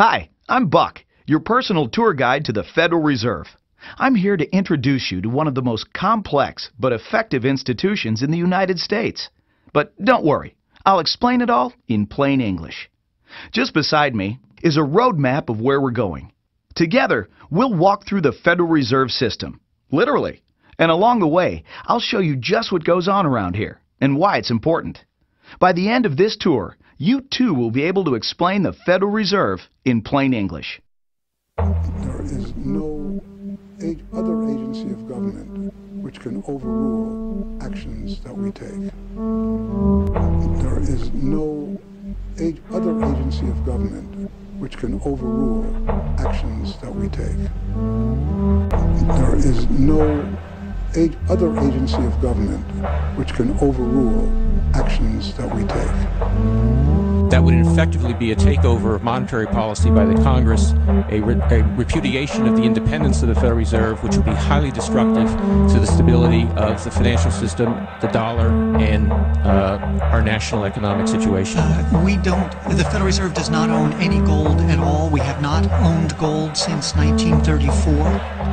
Hi, I'm Buck, your personal tour guide to the Federal Reserve. I'm here to introduce you to one of the most complex but effective institutions in the United States. But don't worry, I'll explain it all in plain English. Just beside me is a road map of where we're going. Together, we'll walk through the Federal Reserve System, literally. And along the way, I'll show you just what goes on around here and why it's important. By the end of this tour, you too will be able to explain the Federal Reserve in plain English. There is no other agency of government which can overrule actions that we take. There is no other agency of government which can overrule actions that we take. There is no other agency of government which can overrule actions that we take. That would effectively be a takeover of monetary policy by the Congress, a repudiation of the independence of the Federal Reserve, which would be highly destructive to the stability of the financial system, the dollar, and our national economic situation. The Federal Reserve does not own any gold at all. We have not owned gold since 1934.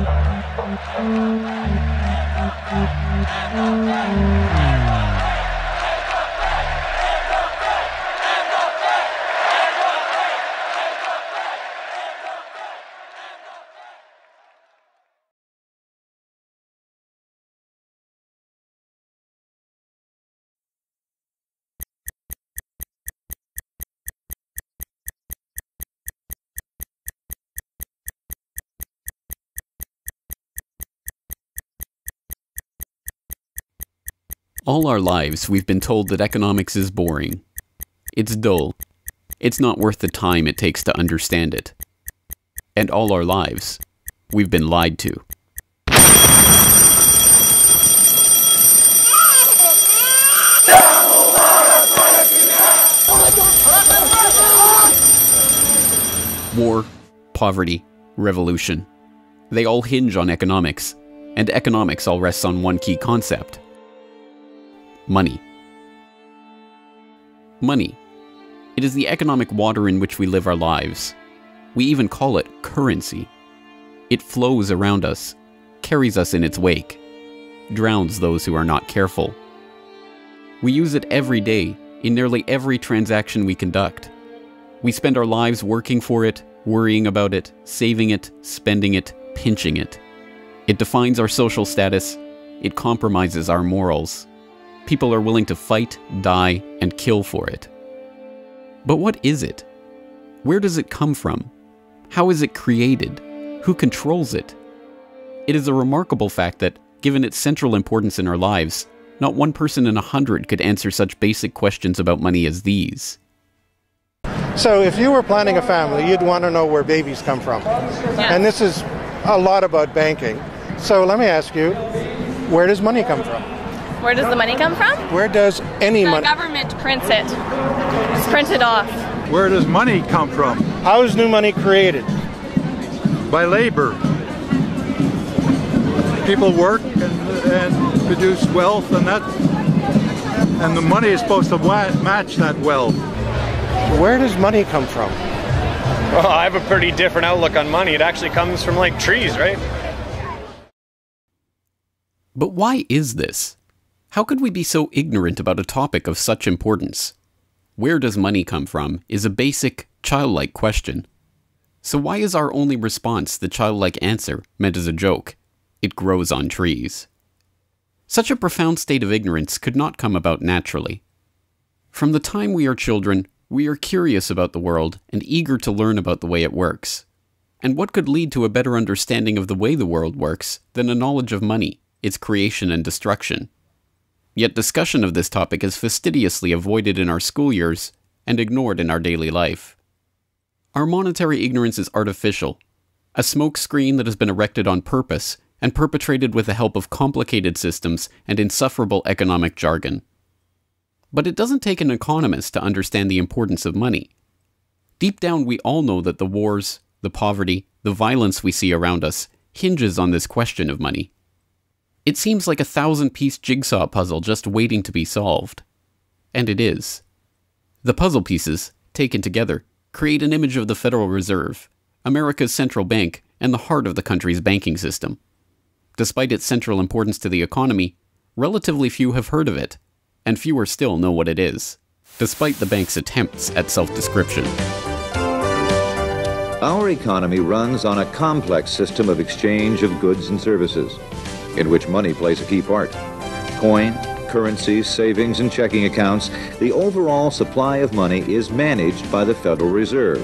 All our lives, we've been told that economics is boring. It's dull. It's not worth the time it takes to understand it. And all our lives, we've been lied to. War, poverty, revolution. They all hinge on economics, and economics all rests on one key concept. Money. Money. It is the economic water in which we live our lives. We even call it currency. It flows around us, carries us in its wake, drowns those who are not careful. We use it every day, in nearly every transaction we conduct. We spend our lives working for it, worrying about it, saving it, spending it, pinching it. It defines our social status. It compromises our morals. People are willing to fight, die, and kill for it. But what is it? Where does it come from? How is it created? Who controls it? It is a remarkable fact that, given its central importance in our lives, not one person in 100 could answer such basic questions about money as these. So if you were planning a family, you'd want to know where babies come from. Yeah. And this is a lot about banking. So let me ask you, where does money come from? Where does the money come from? Where does any money? The government prints it. It's printed off. Where does money come from? How is new money created? By labor. People work and produce wealth, and the money is supposed to match that wealth. Where does money come from? Well, I have a pretty different outlook on money. It actually comes from, like, trees, right? But why is this? How could we be so ignorant about a topic of such importance? Where does money come from is a basic, childlike question. So why is our only response the childlike answer meant as a joke? It grows on trees. Such a profound state of ignorance could not come about naturally. From the time we are children, we are curious about the world and eager to learn about the way it works. And what could lead to a better understanding of the way the world works than a knowledge of money, its creation and destruction? Yet discussion of this topic is fastidiously avoided in our school years and ignored in our daily life. Our monetary ignorance is artificial, a smokescreen that has been erected on purpose and perpetrated with the help of complicated systems and insufferable economic jargon. But it doesn't take an economist to understand the importance of money. Deep down, we all know that the wars, the poverty, the violence we see around us hinges on this question of money. It seems like a 1,000-piece jigsaw puzzle just waiting to be solved. And it is. The puzzle pieces, taken together, create an image of the Federal Reserve, America's central bank and the heart of the country's banking system. Despite its central importance to the economy, relatively few have heard of it, and fewer still know what it is, despite the bank's attempts at self-description. Our economy runs on a complex system of exchange of goods and services, in which money plays a key part. Coin, currencies, savings, and checking accounts, the overall supply of money is managed by the Federal Reserve.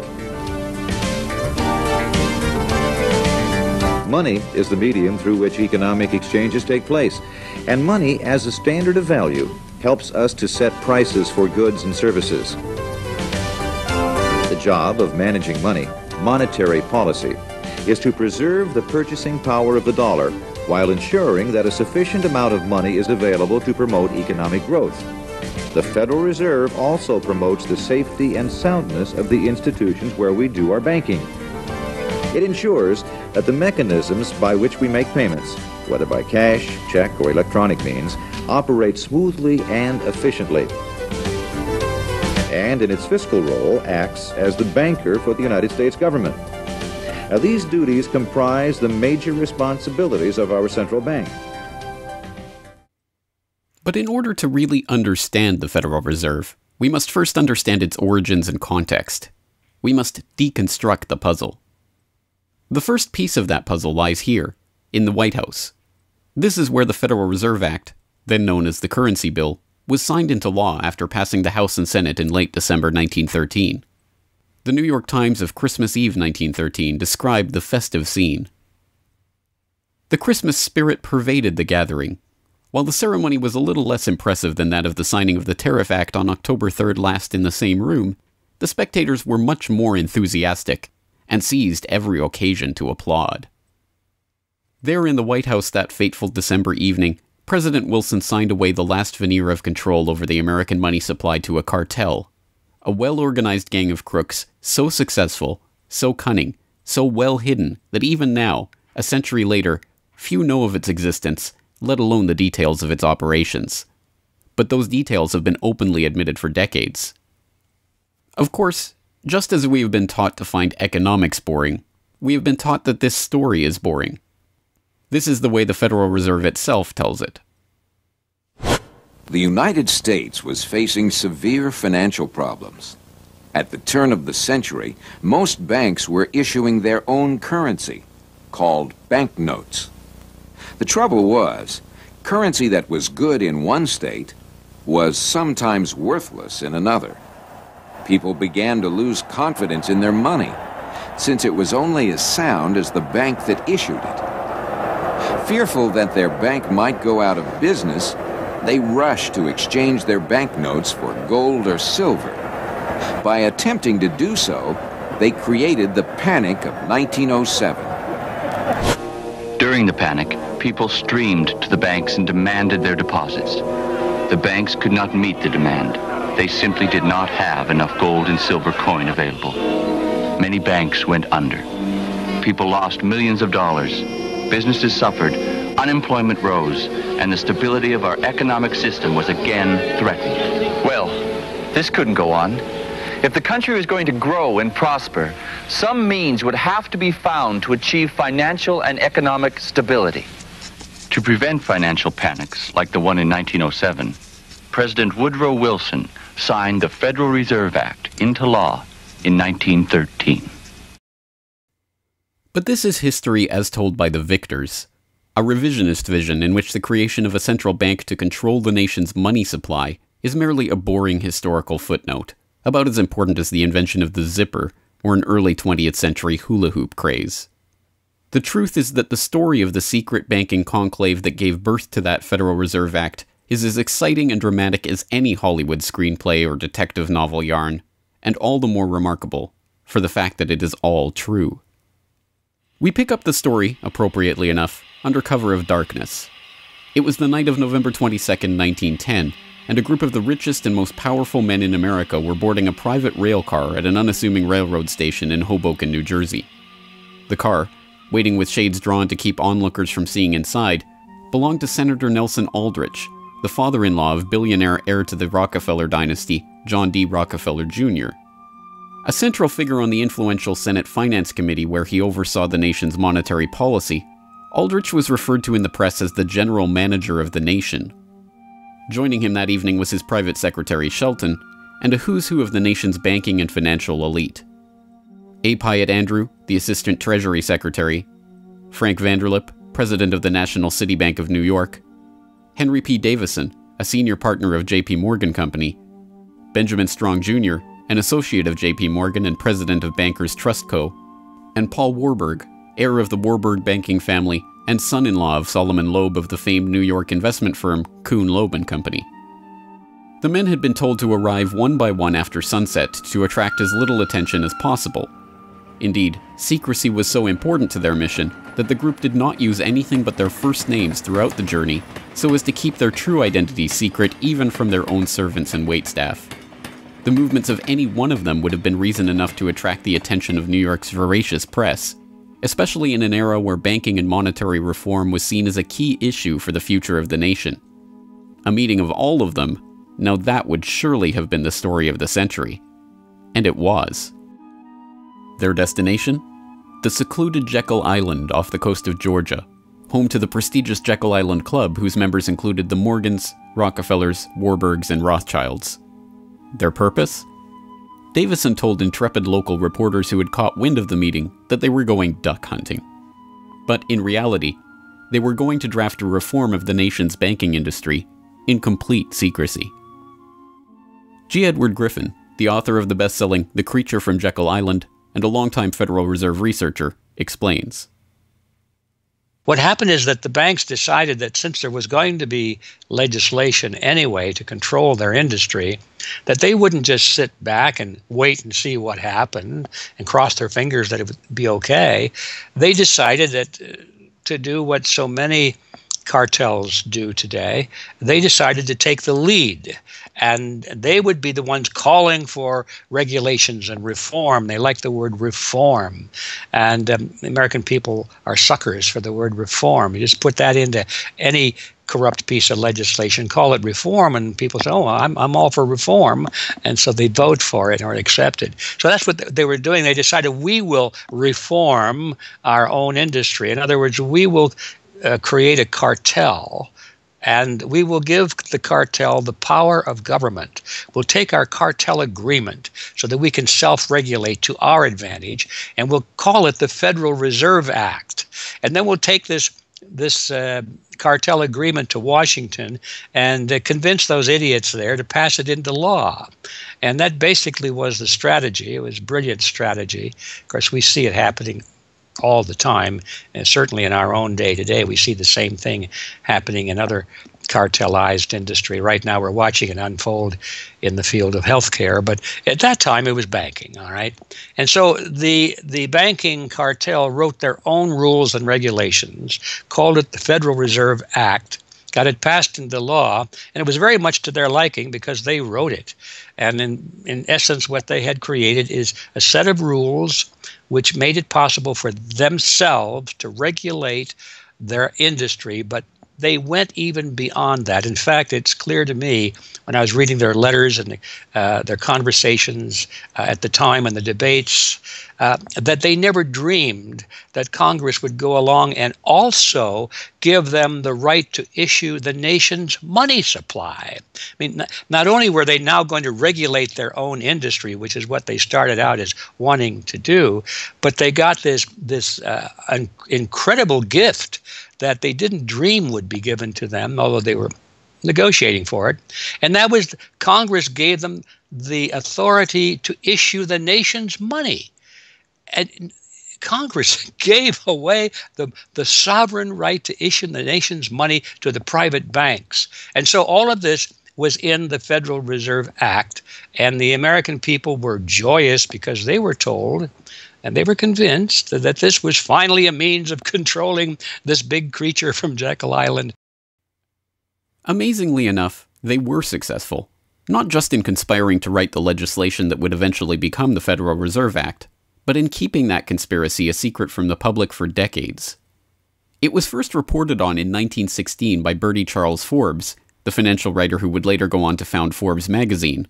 Money is the medium through which economic exchanges take place, and money as a standard of value helps us to set prices for goods and services. The job of managing money, monetary policy, is to preserve the purchasing power of the dollar while ensuring that a sufficient amount of money is available to promote economic growth. The Federal Reserve also promotes the safety and soundness of the institutions where we do our banking. It ensures that the mechanisms by which we make payments, whether by cash, check, or electronic means, operate smoothly and efficiently. And in its fiscal role, acts as the banker for the United States government. Now, these duties comprise the major responsibilities of our central bank. But in order to really understand the Federal Reserve, we must first understand its origins and context. We must deconstruct the puzzle. The first piece of that puzzle lies here, in the White House. This is where the Federal Reserve Act, then known as the Currency Bill, was signed into law after passing the House and Senate in late December 1913. The New York Times of Christmas Eve 1913 described the festive scene. The Christmas spirit pervaded the gathering. While the ceremony was a little less impressive than that of the signing of the Tariff Act on October 3rd last in the same room, the spectators were much more enthusiastic and seized every occasion to applaud. There in the White House that fateful December evening, President Wilson signed away the last veneer of control over the American money supply to a cartel, a well-organized gang of crooks so successful, so cunning, so well hidden that even now, a century later, few know of its existence, let alone the details of its operations. But those details have been openly admitted for decades. Of course, just as we have been taught to find economics boring, we have been taught that this story is boring. This is the way the Federal Reserve itself tells it. The United States was facing severe financial problems. At the turn of the century, most banks were issuing their own currency, called banknotes. The trouble was, currency that was good in one state was sometimes worthless in another. People began to lose confidence in their money, since it was only as sound as the bank that issued it. Fearful that their bank might go out of business, they rushed to exchange their banknotes for gold or silver. By attempting to do so, they created the Panic of 1907. During the panic, people streamed to the banks and demanded their deposits. The banks could not meet the demand. They simply did not have enough gold and silver coin available. Many banks went under. People lost millions of dollars. Businesses suffered. Unemployment rose, and the stability of our economic system was again threatened. Well, this couldn't go on. If the country was going to grow and prosper, some means would have to be found to achieve financial and economic stability. To prevent financial panics like the one in 1907, President Woodrow Wilson signed the Federal Reserve Act into law in 1913. But this is history as told by the victors. A revisionist vision in which the creation of a central bank to control the nation's money supply is merely a boring historical footnote, about as important as the invention of the zipper or an early 20th century hula hoop craze. The truth is that the story of the secret banking conclave that gave birth to that Federal Reserve Act is as exciting and dramatic as any Hollywood screenplay or detective novel yarn, and all the more remarkable for the fact that it is all true. We pick up the story, appropriately enough, under cover of darkness. It was the night of November 22nd, 1910, and a group of the richest and most powerful men in America were boarding a private rail car at an unassuming railroad station in Hoboken, New Jersey. The car, waiting with shades drawn to keep onlookers from seeing inside, belonged to Senator Nelson Aldrich, the father-in-law of billionaire heir to the Rockefeller dynasty, John D. Rockefeller Jr. A central figure on the influential Senate Finance Committee where he oversaw the nation's monetary policy, Aldrich was referred to in the press as the general manager of the nation. Joining him that evening was his private secretary Shelton, and a who's who of the nation's banking and financial elite. A. Pyatt Andrew, the Assistant Treasury Secretary, Frank Vanderlip, President of the National City Bank of New York, Henry P. Davison, a senior partner of J.P. Morgan Company, Benjamin Strong Jr., an associate of J.P. Morgan and president of Bankers Trust Co., and Paul Warburg, heir of the Warburg banking family and son-in-law of Solomon Loeb of the famed New York investment firm Kuhn, Loeb and Company. The men had been told to arrive one by one after sunset to attract as little attention as possible. Indeed, secrecy was so important to their mission that the group did not use anything but their first names throughout the journey so as to keep their true identity secret even from their own servants and waitstaff. The movements of any one of them would have been reason enough to attract the attention of New York's voracious press, especially in an era where banking and monetary reform was seen as a key issue for the future of the nation. A meeting of all of them, now that would surely have been the story of the century. And it was. Their destination? The secluded Jekyll Island off the coast of Georgia, home to the prestigious Jekyll Island Club whose members included the Morgans, Rockefellers, Warburgs, and Rothschilds. Their purpose? Davison told intrepid local reporters who had caught wind of the meeting that they were going duck hunting. But in reality, they were going to draft a reform of the nation's banking industry in complete secrecy. G. Edward Griffin, the author of the best-selling The Creature from Jekyll Island and a longtime Federal Reserve researcher, explains. What happened is that the banks decided that since there was going to be legislation anyway to control their industry, that they wouldn't just sit back and wait and see what happened and cross their fingers that it would be okay. They decided that to do what so many cartels do today, they decided to take the lead, and they would be the ones calling for regulations and reform. They like the word reform, and the American people are suckers for the word reform. You just put that into any corrupt piece of legislation, call it reform, and people say, oh, I'm all for reform, and so they vote for it or accept it. So that's what they were doing. They decided we will reform our own industry. In other words, we will create a cartel, and we will give the cartel the power of government. We'll take our cartel agreement so that we can self-regulate to our advantage, and we'll call it the Federal Reserve Act. And then we'll take this cartel agreement to Washington and convince those idiots there to pass it into law. And that basically was the strategy. It was a brilliant strategy. Of course, we see it happening all the time, and certainly in our own day today, we see the same thing happening in other cartelized industry. Right now, we're watching it unfold in the field of healthcare, but at that time, it was banking, all right? And so the banking cartel wrote their own rules and regulations, called it the Federal Reserve Act, got it passed into law, and it was very much to their liking because they wrote it. And in essence, what they had created is a set of rules which made it possible for themselves to regulate their industry, but they went even beyond that. In fact, it's clear to me when I was reading their letters and their conversations at the time and the debates that they never dreamed that Congress would go along and also give them the right to issue the nation's money supply. I mean, not only were they now going to regulate their own industry, which is what they started out as wanting to do, but they got this incredible gift that they didn't dream would be given to them, although they were negotiating for it. And that was Congress gave them the authority to issue the nation's money. And Congress gave away the sovereign right to issue the nation's money to the private banks. And so all of this was in the Federal Reserve Act, and the American people were joyous because they were told and they were convinced that this was finally a means of controlling this big creature from Jekyll Island. Amazingly enough, they were successful, not just in conspiring to write the legislation that would eventually become the Federal Reserve Act, but in keeping that conspiracy a secret from the public for decades. It was first reported on in 1916 by Bertie Charles Forbes, the financial writer who would later go on to found Forbes magazine.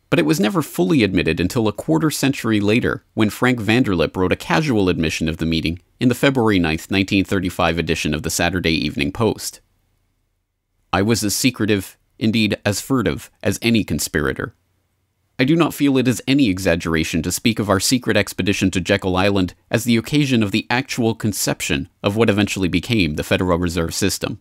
But it was never fully admitted until a quarter century later, when Frank Vanderlip wrote a casual admission of the meeting in the February 9, 1935 edition of the Saturday Evening Post. I was as secretive, indeed as furtive, as any conspirator. I do not feel it is any exaggeration to speak of our secret expedition to Jekyll Island as the occasion of the actual conception of what eventually became the Federal Reserve System.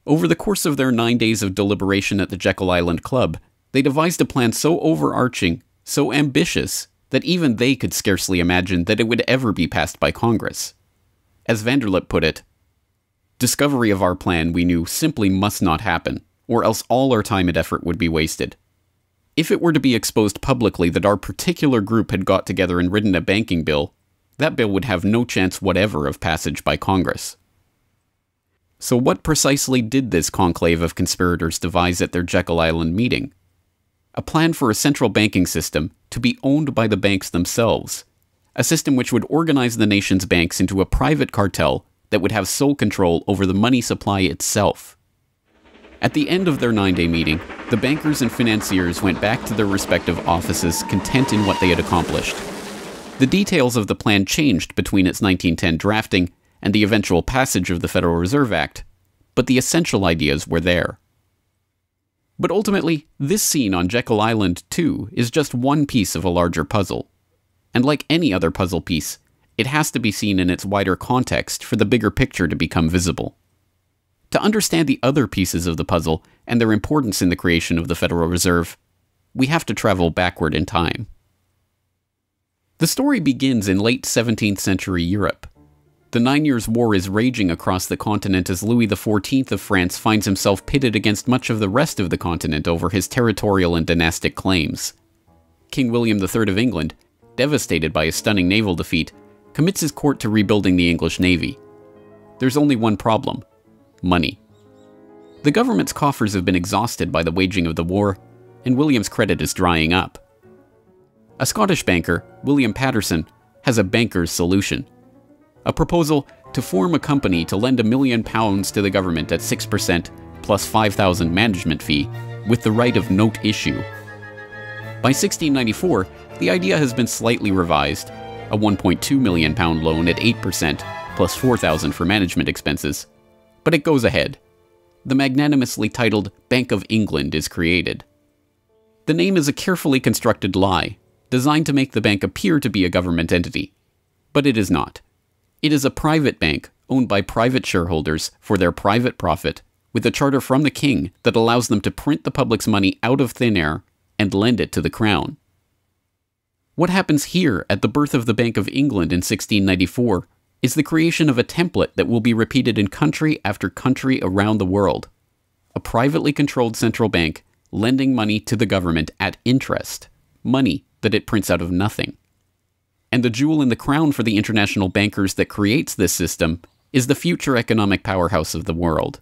Over the course of their 9 days of deliberation at the Jekyll Island Club, they devised a plan so overarching, so ambitious, that even they could scarcely imagine that it would ever be passed by Congress. As Vanderlip put it, discovery of our plan, we knew, simply must not happen, or else all our time and effort would be wasted. If it were to be exposed publicly that our particular group had got together and written a banking bill, that bill would have no chance whatever of passage by Congress. So what precisely did this conclave of conspirators devise at their Jekyll Island meeting? A plan for a central banking system to be owned by the banks themselves, a system which would organize the nation's banks into a private cartel that would have sole control over the money supply itself. At the end of their 9-day meeting, the bankers and financiers went back to their respective offices content in what they had accomplished. The details of the plan changed between its 1910 drafting and the eventual passage of the Federal Reserve Act, but the essential ideas were there. But ultimately, this scene on Jekyll Island, too, is just one piece of a larger puzzle. And like any other puzzle piece, it has to be seen in its wider context for the bigger picture to become visible. To understand the other pieces of the puzzle and their importance in the creation of the Federal Reserve, we have to travel backward in time. The story begins in late 17th century Europe. The 9 Years' War is raging across the continent as Louis XIV of France finds himself pitted against much of the rest of the continent over his territorial and dynastic claims. King William III of England, devastated by a stunning naval defeat, commits his court to rebuilding the English navy. There's only one problem: money. The government's coffers have been exhausted by the waging of the war, and William's credit is drying up. A Scottish banker, William Patterson, has a banker's solution. A proposal to form a company to lend £1 million to the government at 6% plus £5,000 management fee, with the right of note issue. By 1694, the idea has been slightly revised, a £1.2 million loan at 8% plus £4,000 for management expenses. But it goes ahead. The magnanimously titled Bank of England is created. The name is a carefully constructed lie, designed to make the bank appear to be a government entity. But it is not. It is a private bank owned by private shareholders for their private profit, with a charter from the king that allows them to print the public's money out of thin air and lend it to the crown. What happens here at the birth of the Bank of England in 1694 is the creation of a template that will be repeated in country after country around the world. A privately controlled central bank lending money to the government at interest, money that it prints out of nothing. And the jewel in the crown for the international bankers that creates this system is the future economic powerhouse of the world,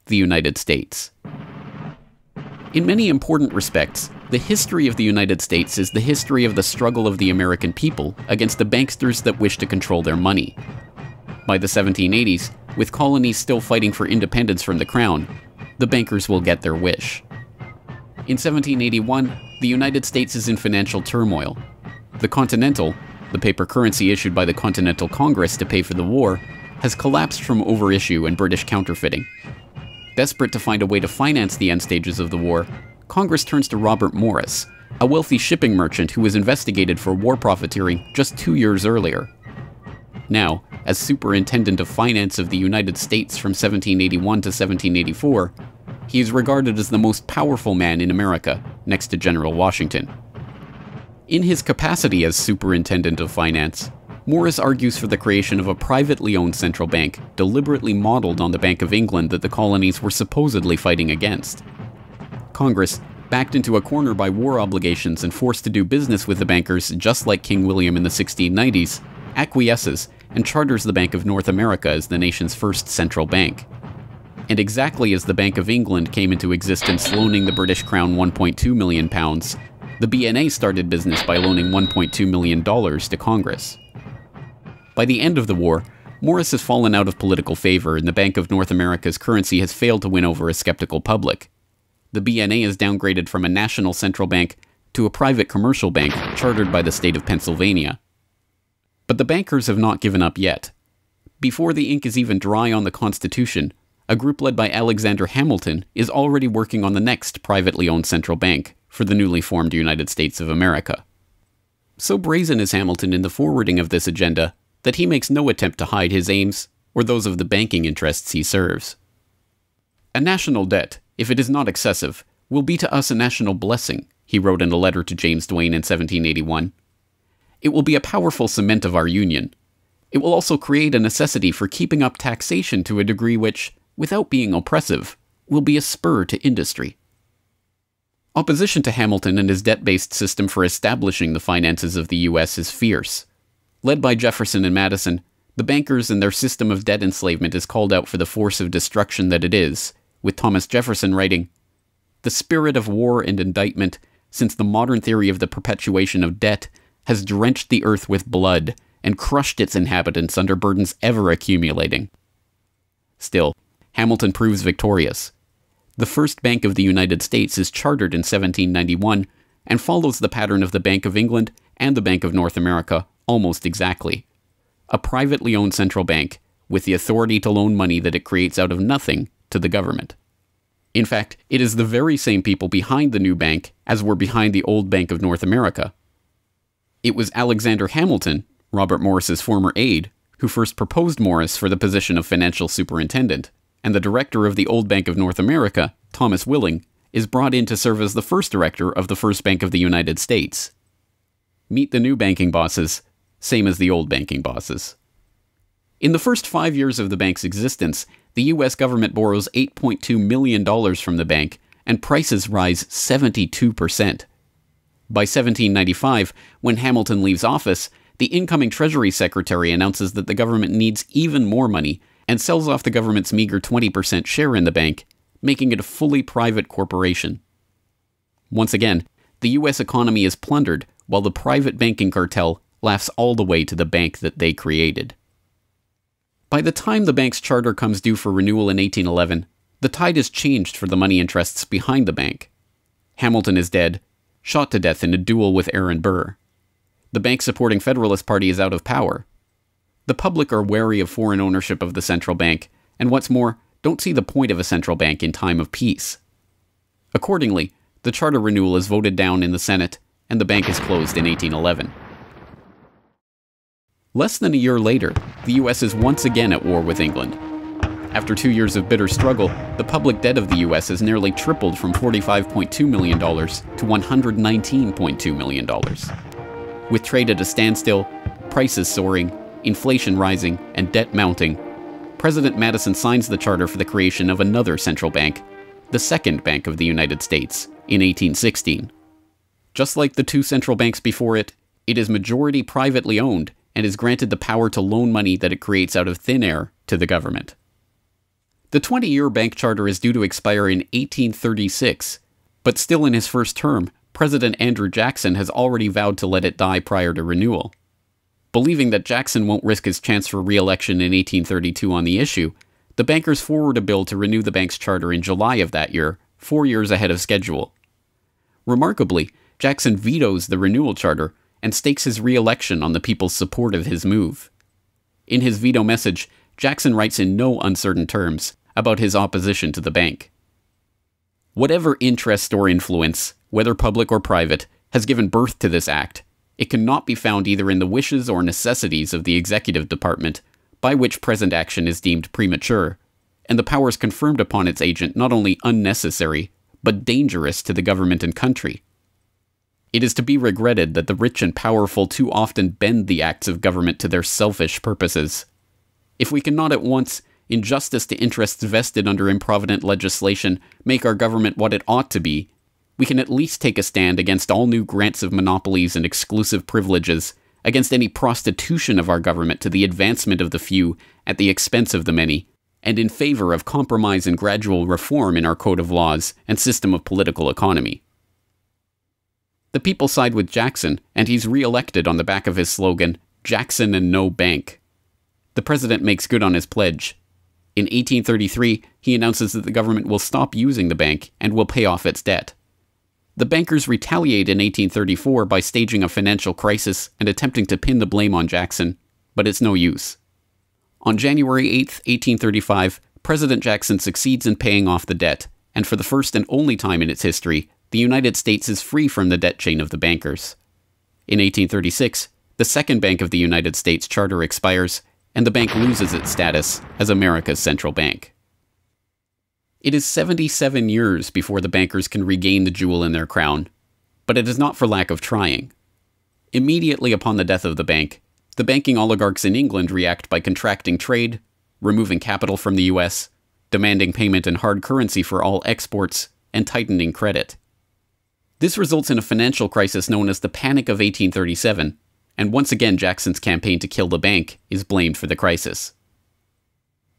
the United States. In many important respects, the history of the United States is the history of the struggle of the American people against the banksters that wish to control their money. By the 1780s, with colonies still fighting for independence from the crown, the bankers will get their wish. In 1781, the United States is in financial turmoil. The Continental, the paper currency issued by the Continental Congress to pay for the war, has collapsed from overissue and British counterfeiting. Desperate to find a way to finance the end stages of the war, Congress turns to Robert Morris, a wealthy shipping merchant who was investigated for war profiteering just 2 years earlier. Now, as Superintendent of Finance of the United States from 1781 to 1784, he is regarded as the most powerful man in America, next to General Washington. In his capacity as Superintendent of Finance, Morris argues for the creation of a privately owned central bank deliberately modeled on the Bank of England that the colonies were supposedly fighting against. Congress, backed into a corner by war obligations and forced to do business with the bankers just like King William in the 1690s, acquiesces and charters the Bank of North America as the nation's first central bank. And exactly as the Bank of England came into existence loaning the British Crown £1.2 million, the BNA started business by loaning $1.2 million to Congress. By the end of the war, Morris has fallen out of political favor and the Bank of North America's currency has failed to win over a skeptical public. the BNA is downgraded from a national central bank to a private commercial bank chartered by the state of Pennsylvania. But the bankers have not given up yet. Before the ink is even dry on the Constitution, a group led by Alexander Hamilton is already working on the next privately owned central bank for the newly formed United States of America. So brazen is Hamilton in the forwarding of this agenda that he makes no attempt to hide his aims or those of the banking interests he serves. A national debt, if it is not excessive, will be to us a national blessing, he wrote in a letter to James Duane in 1781. It will be a powerful cement of our union. It will also create a necessity for keeping up taxation to a degree which, without being oppressive, will be a spur to industry. Opposition to Hamilton and his debt-based system for establishing the finances of the U.S. is fierce. Led by Jefferson and Madison, the bankers and their system of debt enslavement is called out for the force of destruction that it is, with Thomas Jefferson writing, "The spirit of war and indictment, since the modern theory of the perpetuation of debt, has drenched the earth with blood and crushed its inhabitants under burdens ever accumulating." Still, Hamilton proves victorious. The first Bank of the United States is chartered in 1791 and follows the pattern of the Bank of England and the Bank of North America almost exactly. A privately owned central bank with the authority to loan money that it creates out of nothing to the government. In fact, it is the very same people behind the new bank as were behind the old Bank of North America. It was Alexander Hamilton, Robert Morris's former aide, who first proposed Morris for the position of financial superintendent, and the director of the old Bank of North America, Thomas Willing, is brought in to serve as the first director of the first Bank of the United States. Meet the new banking bosses, same as the old banking bosses. In the first 5 years of the bank's existence, the U.S. government borrows $8.2 million from the bank, and prices rise 72%. By 1795, when Hamilton leaves office, the incoming Treasury Secretary announces that the government needs even more money and sells off the government's meager 20% share in the bank, making it a fully private corporation. Once again, the U.S. economy is plundered while the private banking cartel laughs all the way to the bank that they created. By the time the bank's charter comes due for renewal in 1811, the tide has changed for the money interests behind the bank. Hamilton is dead, shot to death in a duel with Aaron Burr. The bank-supporting Federalist Party is out of power. The public are wary of foreign ownership of the central bank, and what's more, don't see the point of a central bank in time of peace. Accordingly, the charter renewal is voted down in the Senate, and the bank is closed in 1811. Less than a year later, the U.S. is once again at war with England. After 2 years of bitter struggle, the public debt of the U.S. has nearly tripled from $45.2 million to $119.2 million. With trade at a standstill, prices soaring, inflation rising, and debt mounting, President Madison signs the charter for the creation of another central bank, the Second Bank of the United States, in 1816. Just like the two central banks before it, it is majority privately owned and is granted the power to loan money that it creates out of thin air to the government. The 20-year bank charter is due to expire in 1836, but still in his first term, President Andrew Jackson has already vowed to let it die prior to renewal. Believing that Jackson won't risk his chance for re-election in 1832 on the issue, the bankers forward a bill to renew the bank's charter in July of that year, 4 years ahead of schedule. Remarkably, Jackson vetoes the renewal charter and stakes his re-election on the people's support of his move. In his veto message, Jackson writes in no uncertain terms about his opposition to the bank. Whatever interest or influence, whether public or private, has given birth to this act, it cannot be found either in the wishes or necessities of the executive department, by which present action is deemed premature, and the powers conferred upon its agent not only unnecessary, but dangerous to the government and country. It is to be regretted that the rich and powerful too often bend the acts of government to their selfish purposes. If we cannot at once, in justice to interests vested under improvident legislation, make our government what it ought to be, we can at least take a stand against all new grants of monopolies and exclusive privileges, against any prostitution of our government to the advancement of the few at the expense of the many, and in favor of compromise and gradual reform in our code of laws and system of political economy. The people side with Jackson, and he's re-elected on the back of his slogan, "Jackson and no bank." The president makes good on his pledge. In 1833, He announces that the government will stop using the bank and will pay off its debt. The bankers retaliate in 1834 by staging a financial crisis and attempting to pin the blame on Jackson, but it's no use. On January 8, 1835, President Jackson succeeds in paying off the debt, and for the first and only time in its history, the United States is free from the debt chain of the bankers. In 1836, the Second Bank of the United States charter expires, and the bank loses its status as America's central bank. It is 77 years before the bankers can regain the jewel in their crown, but it is not for lack of trying. Immediately upon the death of the bank, the banking oligarchs in England react by contracting trade, removing capital from the US, demanding payment in hard currency for all exports, and tightening credit. This results in a financial crisis known as the Panic of 1837, and once again Jackson's campaign to kill the bank is blamed for the crisis.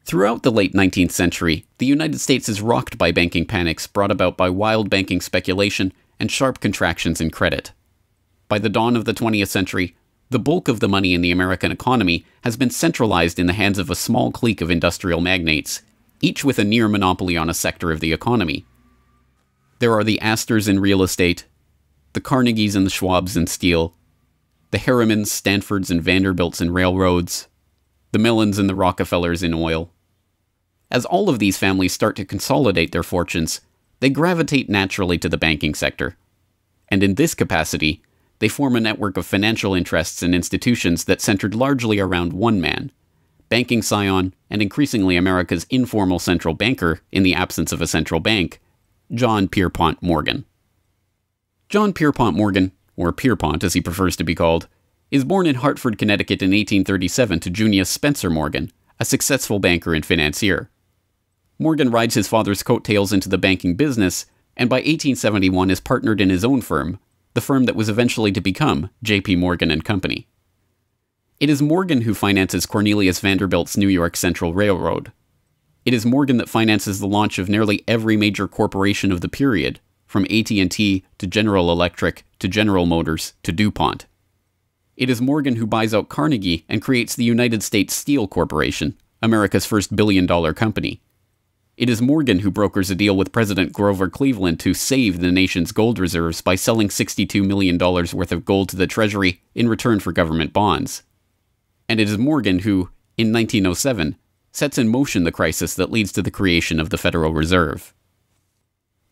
Throughout the late 19th century, the United States is rocked by banking panics brought about by wild banking speculation and sharp contractions in credit. By the dawn of the 20th century, the bulk of the money in the American economy has been centralized in the hands of a small clique of industrial magnates, each with a near monopoly on a sector of the economy. There are the Astors in real estate, the Carnegies and the Schwabs in steel, the Harrimans, Stanfords, and Vanderbilts in railroads, the Millens and the Rockefellers in oil. As all of these families start to consolidate their fortunes, they gravitate naturally to the banking sector. And in this capacity, they form a network of financial interests and institutions that centered largely around one man, banking scion and increasingly America's informal central banker in the absence of a central bank, John Pierpont Morgan. John Pierpont Morgan, or Pierpont as he prefers to be called, is born in Hartford, Connecticut in 1837 to Junius Spencer Morgan, a successful banker and financier. Morgan rides his father's coattails into the banking business, and by 1871 is partnered in his own firm, the firm that was eventually to become J.P. Morgan and Company. It is Morgan who finances Cornelius Vanderbilt's New York Central Railroad. It is Morgan that finances the launch of nearly every major corporation of the period, from AT&T to General Electric to General Motors to DuPont. It is Morgan who buys out Carnegie and creates the United States Steel Corporation, America's first billion-dollar company. It is Morgan who brokers a deal with President Grover Cleveland to save the nation's gold reserves by selling $62 million worth of gold to the Treasury in return for government bonds. And it is Morgan who, in 1907, sets in motion the crisis that leads to the creation of the Federal Reserve.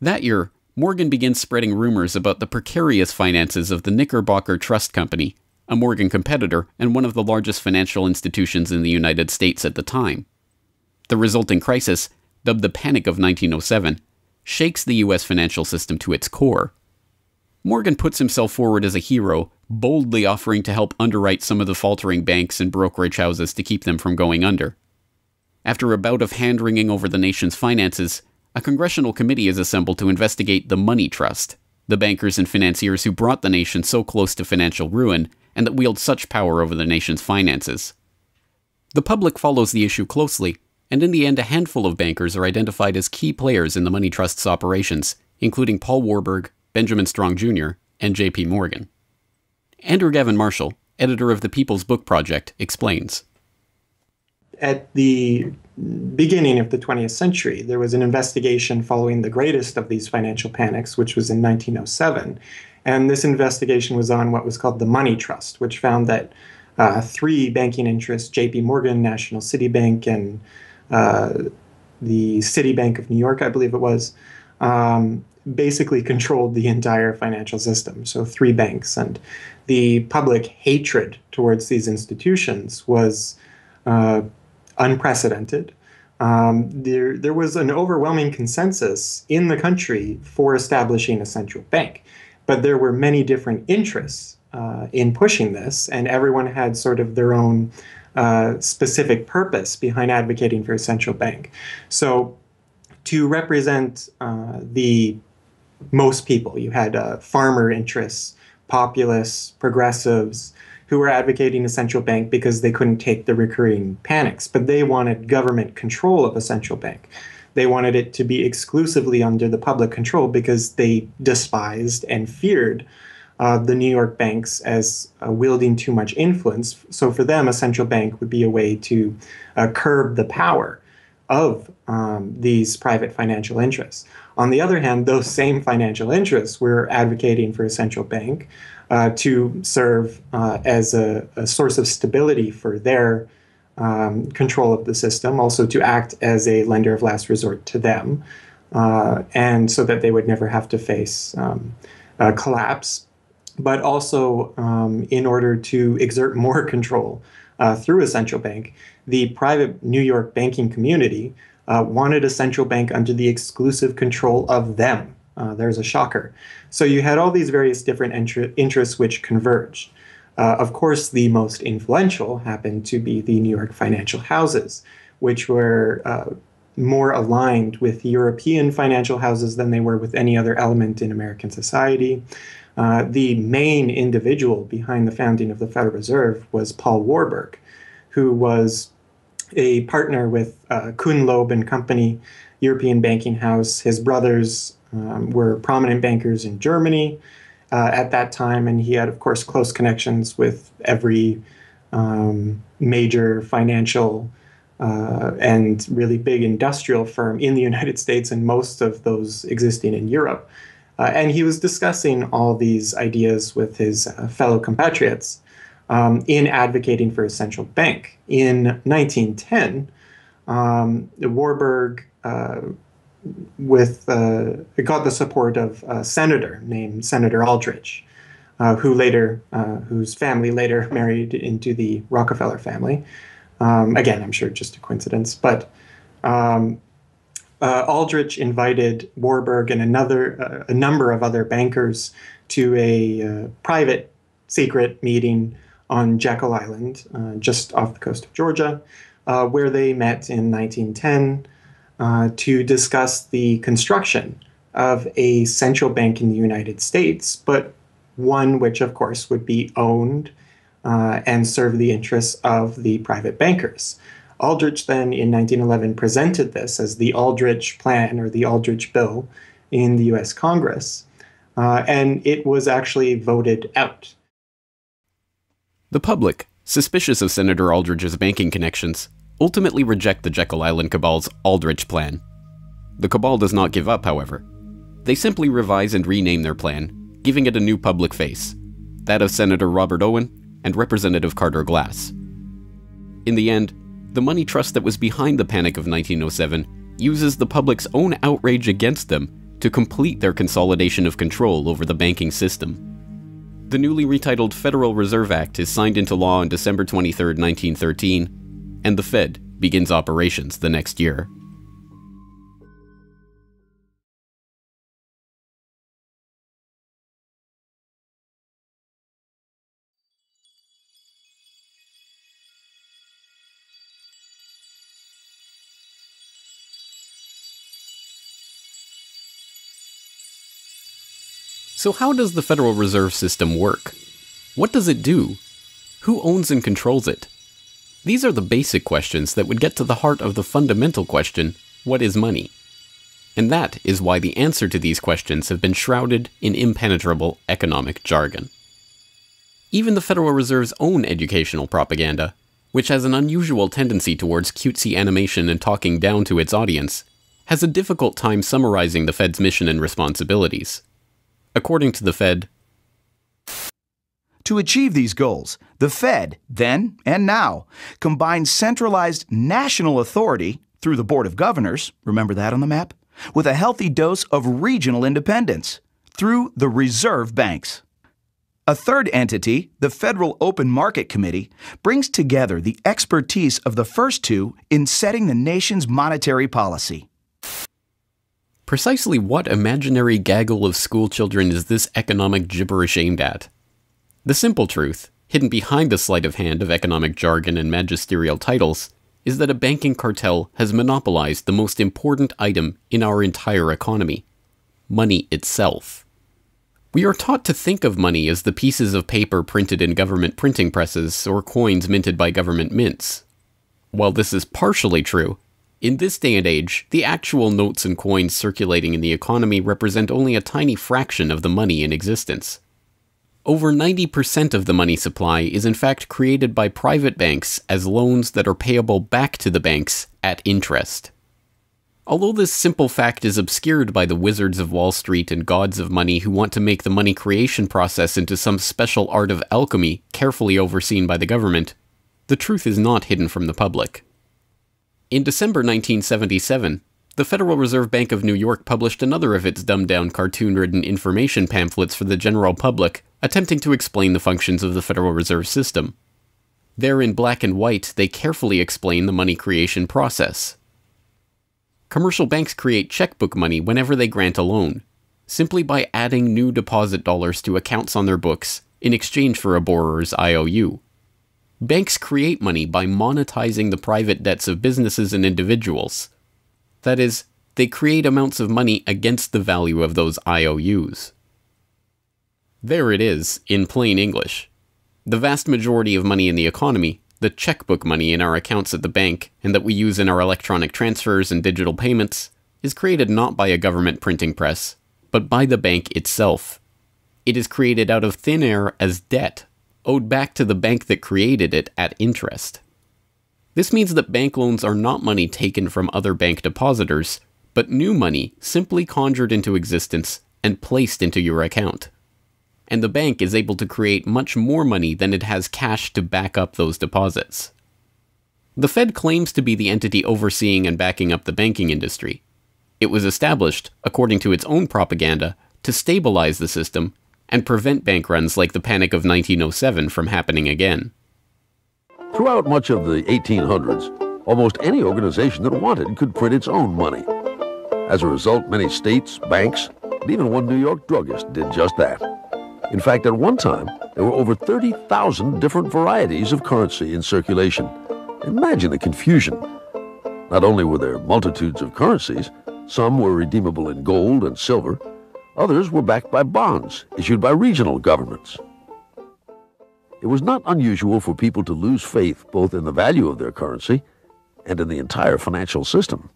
That year, Morgan begins spreading rumors about the precarious finances of the Knickerbocker Trust Company, a Morgan competitor and one of the largest financial institutions in the United States at the time. The resulting crisis, dubbed the Panic of 1907, shakes the U.S. financial system to its core. Morgan puts himself forward as a hero, boldly offering to help underwrite some of the faltering banks and brokerage houses to keep them from going under. After a bout of hand-wringing over the nation's finances, a congressional committee is assembled to investigate the Money Trust, the bankers and financiers who brought the nation so close to financial ruin and that wield such power over the nation's finances. The public follows the issue closely, and in the end a handful of bankers are identified as key players in the Money Trust's operations, including Paul Warburg, Benjamin Strong Jr., and J.P. Morgan. Andrew Gavin Marshall, editor of the People's Book Project, explains. At the beginning of the 20th century, there was an investigation following the greatest of these financial panics, which was in 1907. And this investigation was on what was called the Money Trust, which found that three banking interests, J.P. Morgan, National City Bank, and the Citibank of New York, I believe it was, basically controlled the entire financial system. So three banks. And the public hatred towards these institutions was unprecedented. There was an overwhelming consensus in the country for establishing a central bank. But there were many different interests in pushing this, and everyone had sort of their own specific purpose behind advocating for a central bank. So to represent the most people, you had farmer interests, populists, progressives, who were advocating a central bank because they couldn't take the recurring panics, but they wanted government control of a central bank. They wanted it to be exclusively under the public control because they despised and feared the New York banks as wielding too much influence. So for them, a central bank would be a way to curb the power of these private financial interests. On the other hand, those same financial interests were advocating for a central bank to serve as a source of stability for their control of the system, also to act as a lender of last resort to them, and so that they would never have to face collapse, but also in order to exert more control through a central bank. The private New York banking community wanted a central bank under the exclusive control of them. There's a shocker. So you had all these various different interests which converged. Of course, the most influential happened to be the New York financial houses, which were more aligned with European financial houses than they were with any other element in American society. The main individual behind the founding of the Federal Reserve was Paul Warburg, who was a partner with Kuhn, Loeb and Company, European banking house. His brothers were prominent bankers in Germany at that time, and he had, of course, close connections with every major financial and really big industrial firm in the United States and most of those existing in Europe. And he was discussing all these ideas with his fellow compatriots in advocating for a central bank. In 1910, Warburg got the support of a senator named Senator Aldrich, whose family later married into the Rockefeller family. Again, I'm sure just a coincidence, but Aldrich invited Warburg and a number of other bankers to a private secret meeting on Jekyll Island, just off the coast of Georgia, where they met in 1910 to discuss the construction of a central bank in the United States, but one which, of course, would be owned and serve the interests of the private bankers. Aldrich then, in 1911, presented this as the Aldrich Plan or the Aldrich Bill in the U.S. Congress, and it was actually voted out. The public, suspicious of Senator Aldrich's banking connections, ultimately reject the Jekyll Island Cabal's Aldrich Plan. The cabal does not give up, however. They simply revise and rename their plan, giving it a new public face, that of Senator Robert Owen and Representative Carter Glass. In the end, the money trust that was behind the Panic of 1907 uses the public's own outrage against them to complete their consolidation of control over the banking system. The newly retitled Federal Reserve Act is signed into law on December 23, 1913, and the Fed begins operations the next year. So how does the Federal Reserve System work? What does it do? Who owns and controls it? These are the basic questions that would get to the heart of the fundamental question, what is money? And that is why the answer to these questions have been shrouded in impenetrable economic jargon. Even the Federal Reserve's own educational propaganda, which has an unusual tendency towards cutesy animation and talking down to its audience, has a difficult time summarizing the Fed's mission and responsibilities. According to the Fed, to achieve these goals, the Fed, then and now, combines centralized national authority through the Board of Governors, remember that on the map, with a healthy dose of regional independence through the reserve banks. A third entity, the Federal Open Market Committee, brings together the expertise of the first two in setting the nation's monetary policy. Precisely what imaginary gaggle of schoolchildren is this economic gibberish aimed at? The simple truth, hidden behind the sleight of hand of economic jargon and magisterial titles, is that a banking cartel has monopolized the most important item in our entire economy: money itself. We are taught to think of money as the pieces of paper printed in government printing presses or coins minted by government mints. While this is partially true, in this day and age, the actual notes and coins circulating in the economy represent only a tiny fraction of the money in existence. Over 90% of the money supply is in fact created by private banks as loans that are payable back to the banks at interest. Although this simple fact is obscured by the wizards of Wall Street and gods of money who want to make the money creation process into some special art of alchemy carefully overseen by the government, the truth is not hidden from the public. In December 1977, the Federal Reserve Bank of New York published another of its dumbed-down cartoon-ridden information pamphlets for the general public, attempting to explain the functions of the Federal Reserve System. There in black and white, they carefully explain the money creation process. Commercial banks create checkbook money whenever they grant a loan, simply by adding new deposit dollars to accounts on their books in exchange for a borrower's IOU. Banks create money by monetizing the private debts of businesses and individuals. That is, they create amounts of money against the value of those IOUs. There it is, in plain English. The vast majority of money in the economy, the checkbook money in our accounts at the bank, and that we use in our electronic transfers and digital payments, is created not by a government printing press, but by the bank itself. It is created out of thin air as debt, owed back to the bank that created it at interest. This means that bank loans are not money taken from other bank depositors, but new money simply conjured into existence and placed into your account. And the bank is able to create much more money than it has cash to back up those deposits. The Fed claims to be the entity overseeing and backing up the banking industry. It was established, according to its own propaganda, to stabilize the system and prevent bank runs like the Panic of 1907 from happening again. Throughout much of the 1800s, almost any organization that wanted could print its own money. As a result, many states, banks, and even one New York druggist did just that. In fact, at one time, there were over 30,000 different varieties of currency in circulation. Imagine the confusion. Not only were there multitudes of currencies, some were redeemable in gold and silver, others were backed by bonds issued by regional governments. It was not unusual for people to lose faith both in the value of their currency and in the entire financial system.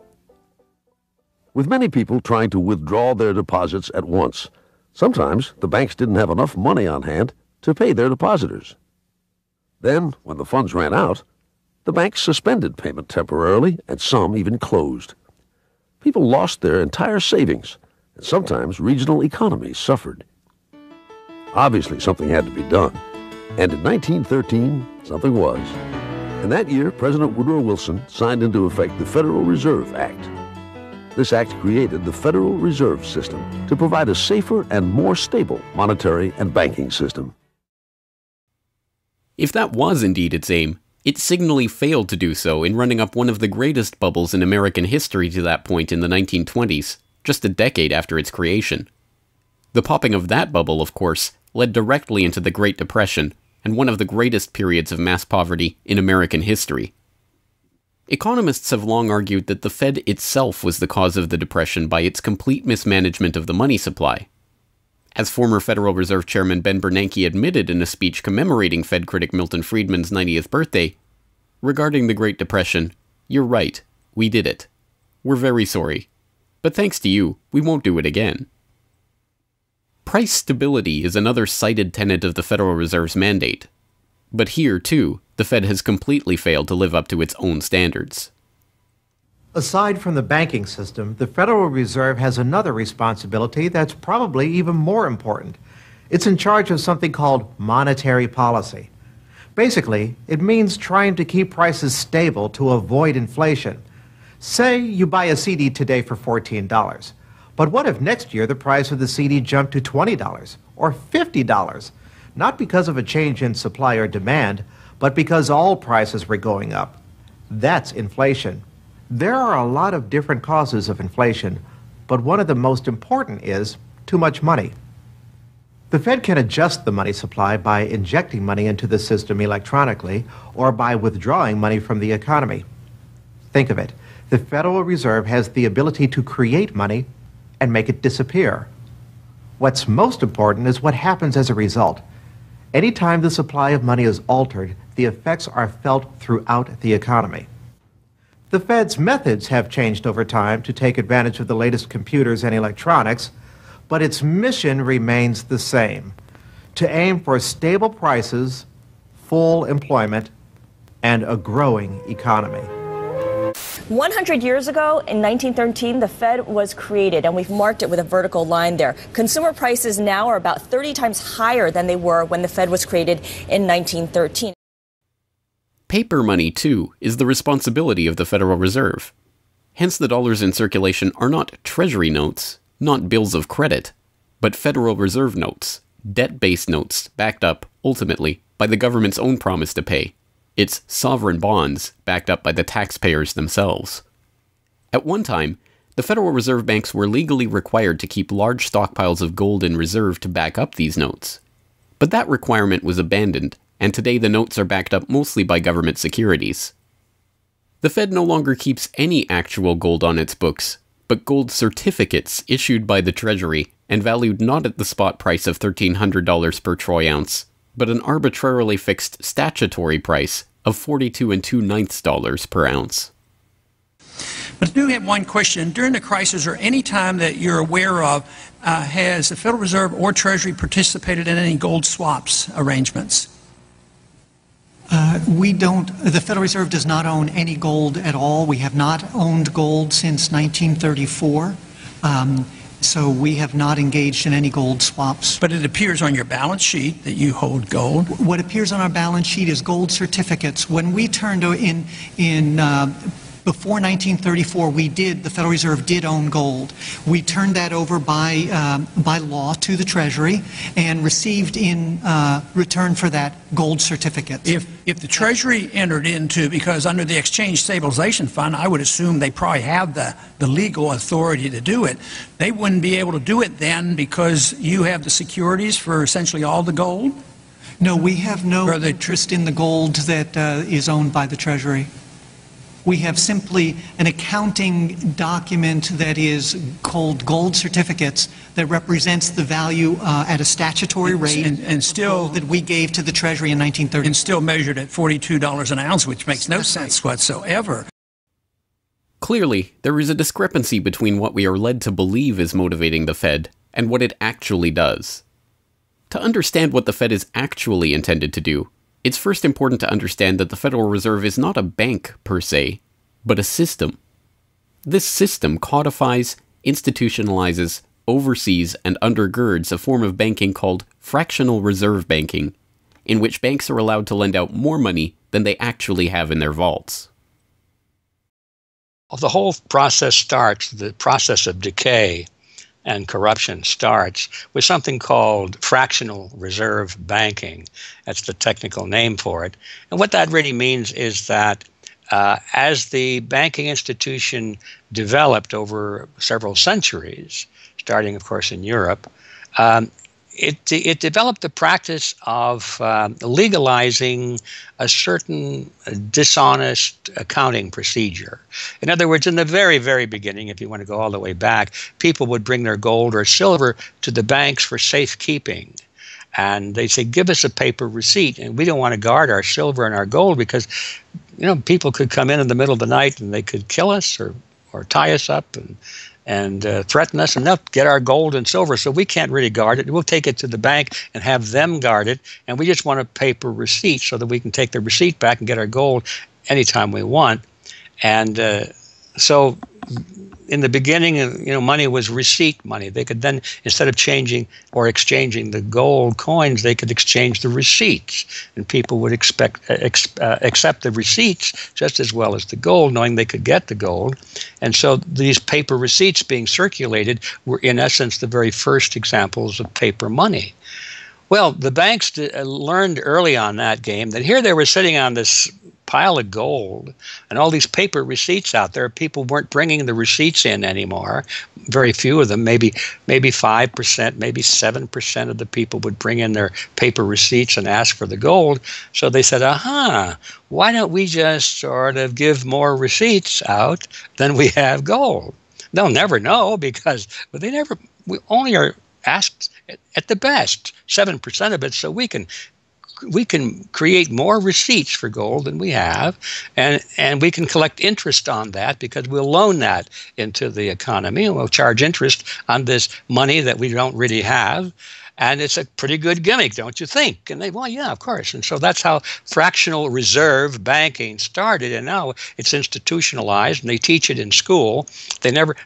With many people trying to withdraw their deposits at once, sometimes the banks didn't have enough money on hand to pay their depositors. Then, when the funds ran out, the banks suspended payment temporarily, and some even closed. People lost their entire savings, and sometimes regional economies suffered. Obviously, something had to be done. And in 1913, something was. In that year, President Woodrow Wilson signed into effect the Federal Reserve Act. This act created the Federal Reserve System to provide a safer and more stable monetary and banking system. If that was indeed its aim, it signally failed to do so in running up one of the greatest bubbles in American history to that point in the 1920s, just a decade after its creation. The popping of that bubble, of course, led directly into the Great Depression and one of the greatest periods of mass poverty in American history. Economists have long argued that the Fed itself was the cause of the Depression by its complete mismanagement of the money supply. As former Federal Reserve Chairman Ben Bernanke admitted in a speech commemorating Fed critic Milton Friedman's 90th birthday, regarding the Great Depression, "You're right, we did it. We're very sorry. But thanks to you, we won't do it again." Price stability is another cited tenet of the Federal Reserve's mandate. But here, too, the Fed has completely failed to live up to its own standards. Aside from the banking system, the Federal Reserve has another responsibility that's probably even more important. It's in charge of something called monetary policy. Basically, it means trying to keep prices stable to avoid inflation. Say you buy a CD today for $14. But what if next year the price of the CD jumped to $20 or $50? Not because of a change in supply or demand, but because all prices were going up. That's inflation. There are a lot of different causes of inflation, but one of the most important is too much money. The Fed can adjust the money supply by injecting money into the system electronically or by withdrawing money from the economy. Think of it. The Federal Reserve has the ability to create money and make it disappear. What's most important is what happens as a result. Anytime the supply of money is altered, the effects are felt throughout the economy. The Fed's methods have changed over time to take advantage of the latest computers and electronics, but its mission remains the same: to aim for stable prices, full employment, and a growing economy. 100 years ago, in 1913, the Fed was created, and we've marked it with a vertical line there. Consumer prices now are about 30 times higher than they were when the Fed was created in 1913. Paper money, too, is the responsibility of the Federal Reserve. Hence, the dollars in circulation are not Treasury notes, not bills of credit, but Federal Reserve notes, debt-based notes backed up, ultimately, by the government's own promise to pay. It's sovereign bonds backed up by the taxpayers themselves. At one time, the Federal Reserve banks were legally required to keep large stockpiles of gold in reserve to back up these notes. But that requirement was abandoned, and today the notes are backed up mostly by government securities. The Fed no longer keeps any actual gold on its books, but gold certificates issued by the Treasury and valued not at the spot price of $1,300 per troy ounce, but an arbitrarily fixed statutory price of $42 2/9 per ounce. But I do have one question. During the crisis or any time that you're aware of, has the Federal Reserve or Treasury participated in any gold swaps arrangements? We don't. The Federal Reserve does not own any gold at all. We have not owned gold since 1934. So we have not engaged in any gold swaps. But it appears on your balance sheet that you hold gold. What appears on our balance sheet is gold certificates. When we turned before 1934, the Federal Reserve did own gold. We turned that over by law to the Treasury and received in return for that gold certificates. If the Treasury entered into, because under the Exchange Stabilization Fund, I would assume they probably have the legal authority to do it. They wouldn't be able to do it then because you have the securities for essentially all the gold? No, we have no interest in the gold that is owned by the Treasury. We have simply an accounting document that is called gold certificates that represents the value at a statutory rate and still that we gave to the Treasury in 1930. And still measured at $42 an ounce, which makes no sense whatsoever. Clearly, there is a discrepancy between what we are led to believe is motivating the Fed and what it actually does. To understand what the Fed is actually intended to do, it's first important to understand that the Federal Reserve is not a bank per se, but a system. This system codifies, institutionalizes, oversees, and undergirds a form of banking called fractional reserve banking, in which banks are allowed to lend out more money than they actually have in their vaults. The whole process starts, the process of decay and corruption starts with something called fractional reserve banking. That's the technical name for it. And what that really means is that as the banking institution developed over several centuries, starting, of course, in Europe, it developed the practice of legalizing a certain dishonest accounting procedure. In other words, in the very, very beginning, if you want to go all the way back, people would bring their gold or silver to the banks for safekeeping. And they'd say, give us a paper receipt. And we don't want to guard our silver and our gold because, people could come in the middle of the night and they could kill us or tie us up and threaten us, and they'll get our gold and silver, so we can't really guard it. We'll take it to the bank and have them guard it, and we just want a paper receipt so that we can take the receipt back and get our gold anytime we want. And so in the beginning, money was receipt money. They could then, instead of changing or exchanging the gold coins, they could exchange the receipts, and people would accept the receipts just as well as the gold, knowing they could get the gold. And so these paper receipts being circulated were, in essence, the very first examples of paper money. Well, the banks learned early on that game that here they were sitting on this pile of gold and all these paper receipts out there. People weren't bringing the receipts in anymore. Very few of them, maybe 5%, maybe 7% of the people would bring in their paper receipts and ask for the gold. So they said, why don't we just sort of give more receipts out than we have gold? They'll never know because we only are asked at the best 7% of it, so we can create more receipts for gold than we have, and we can collect interest on that because we'll loan that into the economy and we'll charge interest on this money that we don't really have. And it's a pretty good gimmick, don't you think? And they, well, yeah, of course. And so that's how fractional reserve banking started. And now it's institutionalized, and they teach it in school.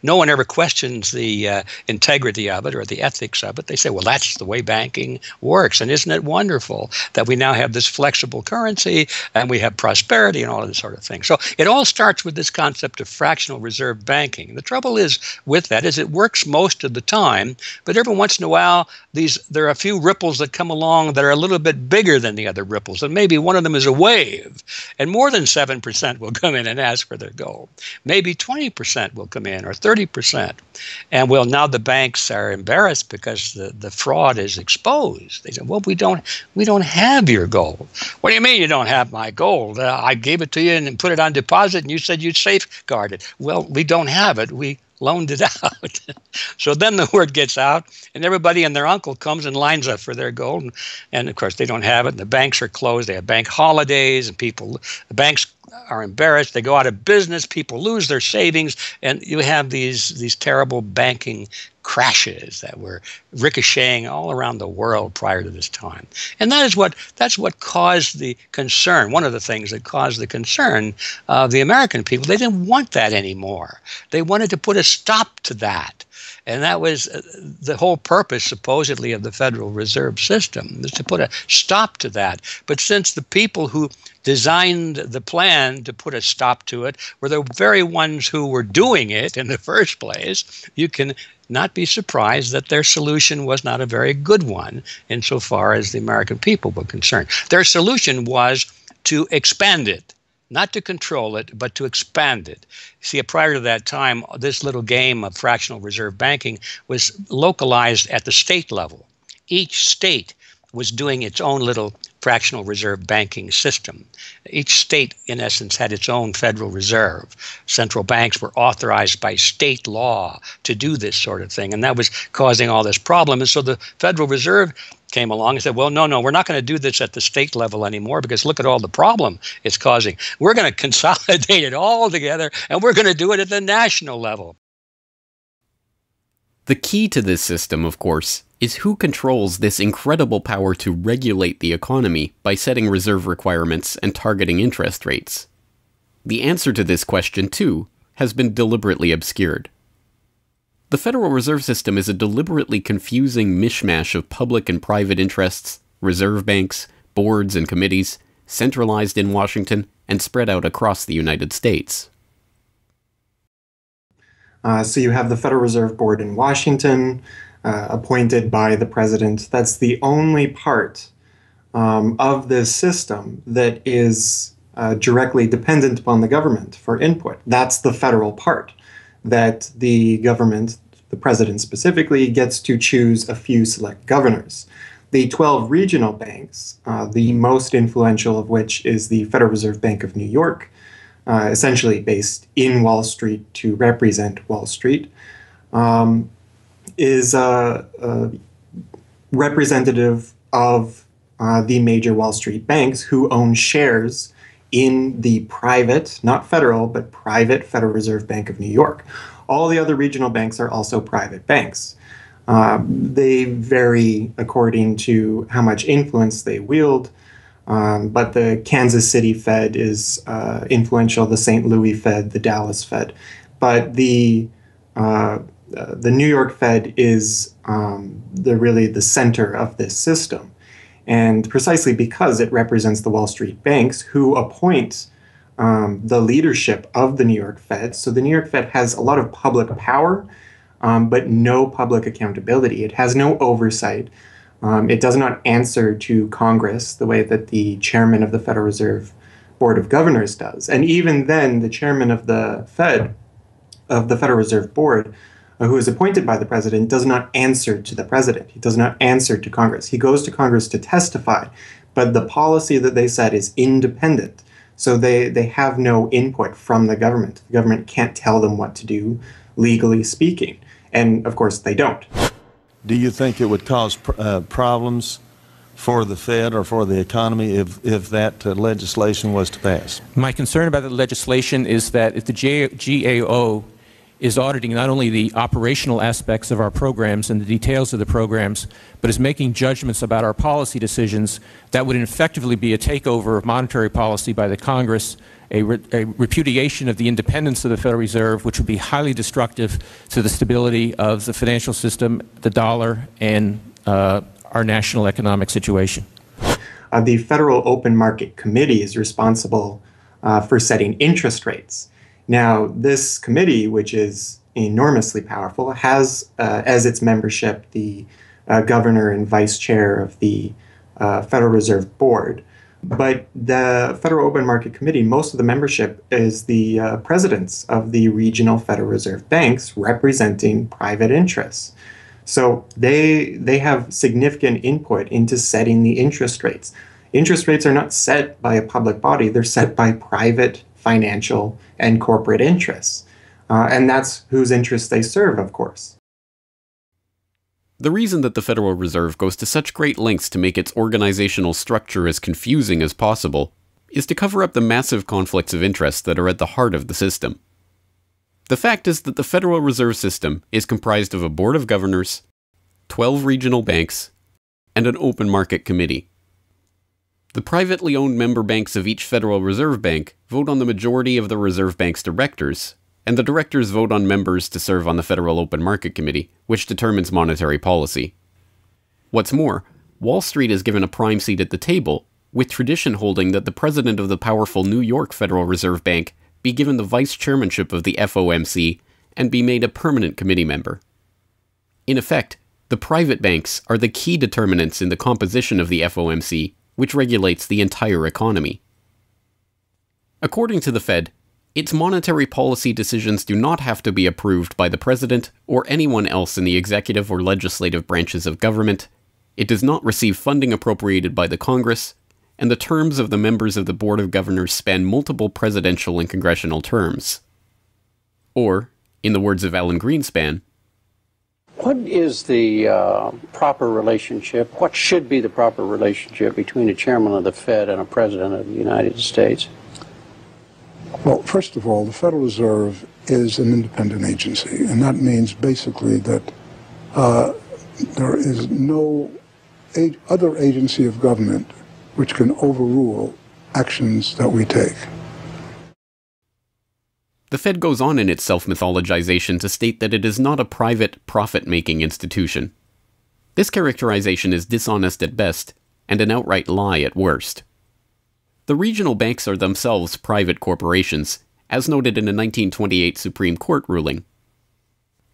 No one ever questions the integrity of it or the ethics of it. They say, well, that's the way banking works. And isn't it wonderful that we now have this flexible currency and we have prosperity and all of this sort of thing? So it all starts with this concept of fractional reserve banking. The trouble is with that is it works most of the time, but every once in a while, there are a few ripples that come along that are a little bit bigger than the other ripples, and maybe one of them is a wave, and more than 7% will come in and ask for their gold. Maybe 20% will come in, or 30%. And well, now the banks are embarrassed because the fraud is exposed. They say, well, we don't have your gold. What do you mean you don't have my gold? I gave it to you and put it on deposit, and you said you'd safeguard it. Well, we don't have it. We loaned it out. So then the word gets out, and everybody and their uncle comes and lines up for their gold. And of course, they don't have it, and the banks are closed. They have bank holidays, and the banks are embarrassed. They go out of business. People lose their savings, and you have these terrible banking crashes that were ricocheting all around the world prior to this time. And that's what caused the concern. One of the things that caused the concern of the American people, they didn't want that anymore. They wanted to put a stop to that. And that was the whole purpose, supposedly, of the Federal Reserve System, is to put a stop to that. But since the people who designed the plan to put a stop to it were the very ones who were doing it in the first place, you can not be surprised that their solution was not a very good one insofar as the American people were concerned. Their solution was to expand it. Not to control it, but to expand it. See, prior to that time, this little game of fractional reserve banking was localized at the state level. Each state was doing its own little fractional reserve banking system. Each state, in essence, had its own Federal Reserve. Central banks were authorized by state law to do this sort of thing, and that was causing all this problem. And so the Federal Reserve came along and said, well, no, we're not going to do this at the state level anymore because look at all the problem it's causing. We're going to consolidate it all together, and we're going to do it at the national level. The key to this system, of course, is who controls this incredible power to regulate the economy by setting reserve requirements and targeting interest rates. The answer to this question, too, has been deliberately obscured. The Federal Reserve System is a deliberately confusing mishmash of public and private interests, reserve banks, boards and committees, centralized in Washington and spread out across the United States. So you have the Federal Reserve Board in Washington, appointed by the president. That's the only part of this system that is directly dependent upon the government for input. That's the federal part, that the government, the president specifically, gets to choose a few select governors. The 12 regional banks, the most influential of which is the Federal Reserve Bank of New York, essentially based in Wall Street to represent Wall Street, is representative of the major Wall Street banks who own shares in the private, not federal, but private Federal Reserve Bank of New York. All the other regional banks are also private banks. They vary according to how much influence they wield, but the Kansas City Fed is influential, the St. Louis Fed, the Dallas Fed. But the New York Fed is really the center of this system. And precisely because it represents the Wall Street banks who appoint the leadership of the New York Fed. So the New York Fed has a lot of public power, but no public accountability. It has no oversight. It does not answer to Congress the way that the chairman of the Federal Reserve Board of Governors does. And even then, the chairman of the Fed, of the Federal Reserve Board, who is appointed by the president, does not answer to the president. He does not answer to Congress. He goes to Congress to testify, but the policy that they set is independent. So they have no input from the government. The government can't tell them what to do, legally speaking. And of course, they don't. Do you think it would cause problems for the Fed or for the economy if that legislation was to pass? My concern about the legislation is that if the GAO is auditing not only the operational aspects of our programs and the details of the programs, but is making judgments about our policy decisions that would effectively be a takeover of monetary policy by the Congress, a repudiation of the independence of the Federal Reserve, which would be highly destructive to the stability of the financial system, the dollar, and our national economic situation. The Federal Open Market Committee is responsible for setting interest rates. Now, this committee, which is enormously powerful, has as its membership the governor and vice chair of the Federal Reserve Board. But the Federal Open Market Committee, most of the membership is the presidents of the regional Federal Reserve banks representing private interests. So they have significant input into setting the interest rates. Interest rates are not set by a public body, they're set by private financial and corporate interests. And that's whose interests they serve, of course. The reason that the Federal Reserve goes to such great lengths to make its organizational structure as confusing as possible is to cover up the massive conflicts of interest that are at the heart of the system. The fact is that the Federal Reserve System is comprised of a board of governors, 12 regional banks, and an open market committee. The privately owned member banks of each Federal Reserve Bank vote on the majority of the Reserve Bank's directors, and the directors vote on members to serve on the Federal Open Market Committee, which determines monetary policy. What's more, Wall Street is given a prime seat at the table, with tradition holding that the president of the powerful New York Federal Reserve Bank be given the vice chairmanship of the FOMC and be made a permanent committee member. In effect, the private banks are the key determinants in the composition of the FOMC, which regulates the entire economy. According to the Fed, its monetary policy decisions do not have to be approved by the president or anyone else in the executive or legislative branches of government, it does not receive funding appropriated by the Congress, and the terms of the members of the Board of Governors span multiple presidential and congressional terms. Or, in the words of Alan Greenspan, what is the proper relationship, what should be the proper relationship between a chairman of the Fed and a president of the United States? Well, first of all, the Federal Reserve is an independent agency, and that means basically that there is no other agency of government which can overrule actions that we take. The Fed goes on in its self-mythologization to state that it is not a private, profit-making institution. This characterization is dishonest at best, and an outright lie at worst. The regional banks are themselves private corporations, as noted in a 1928 Supreme Court ruling.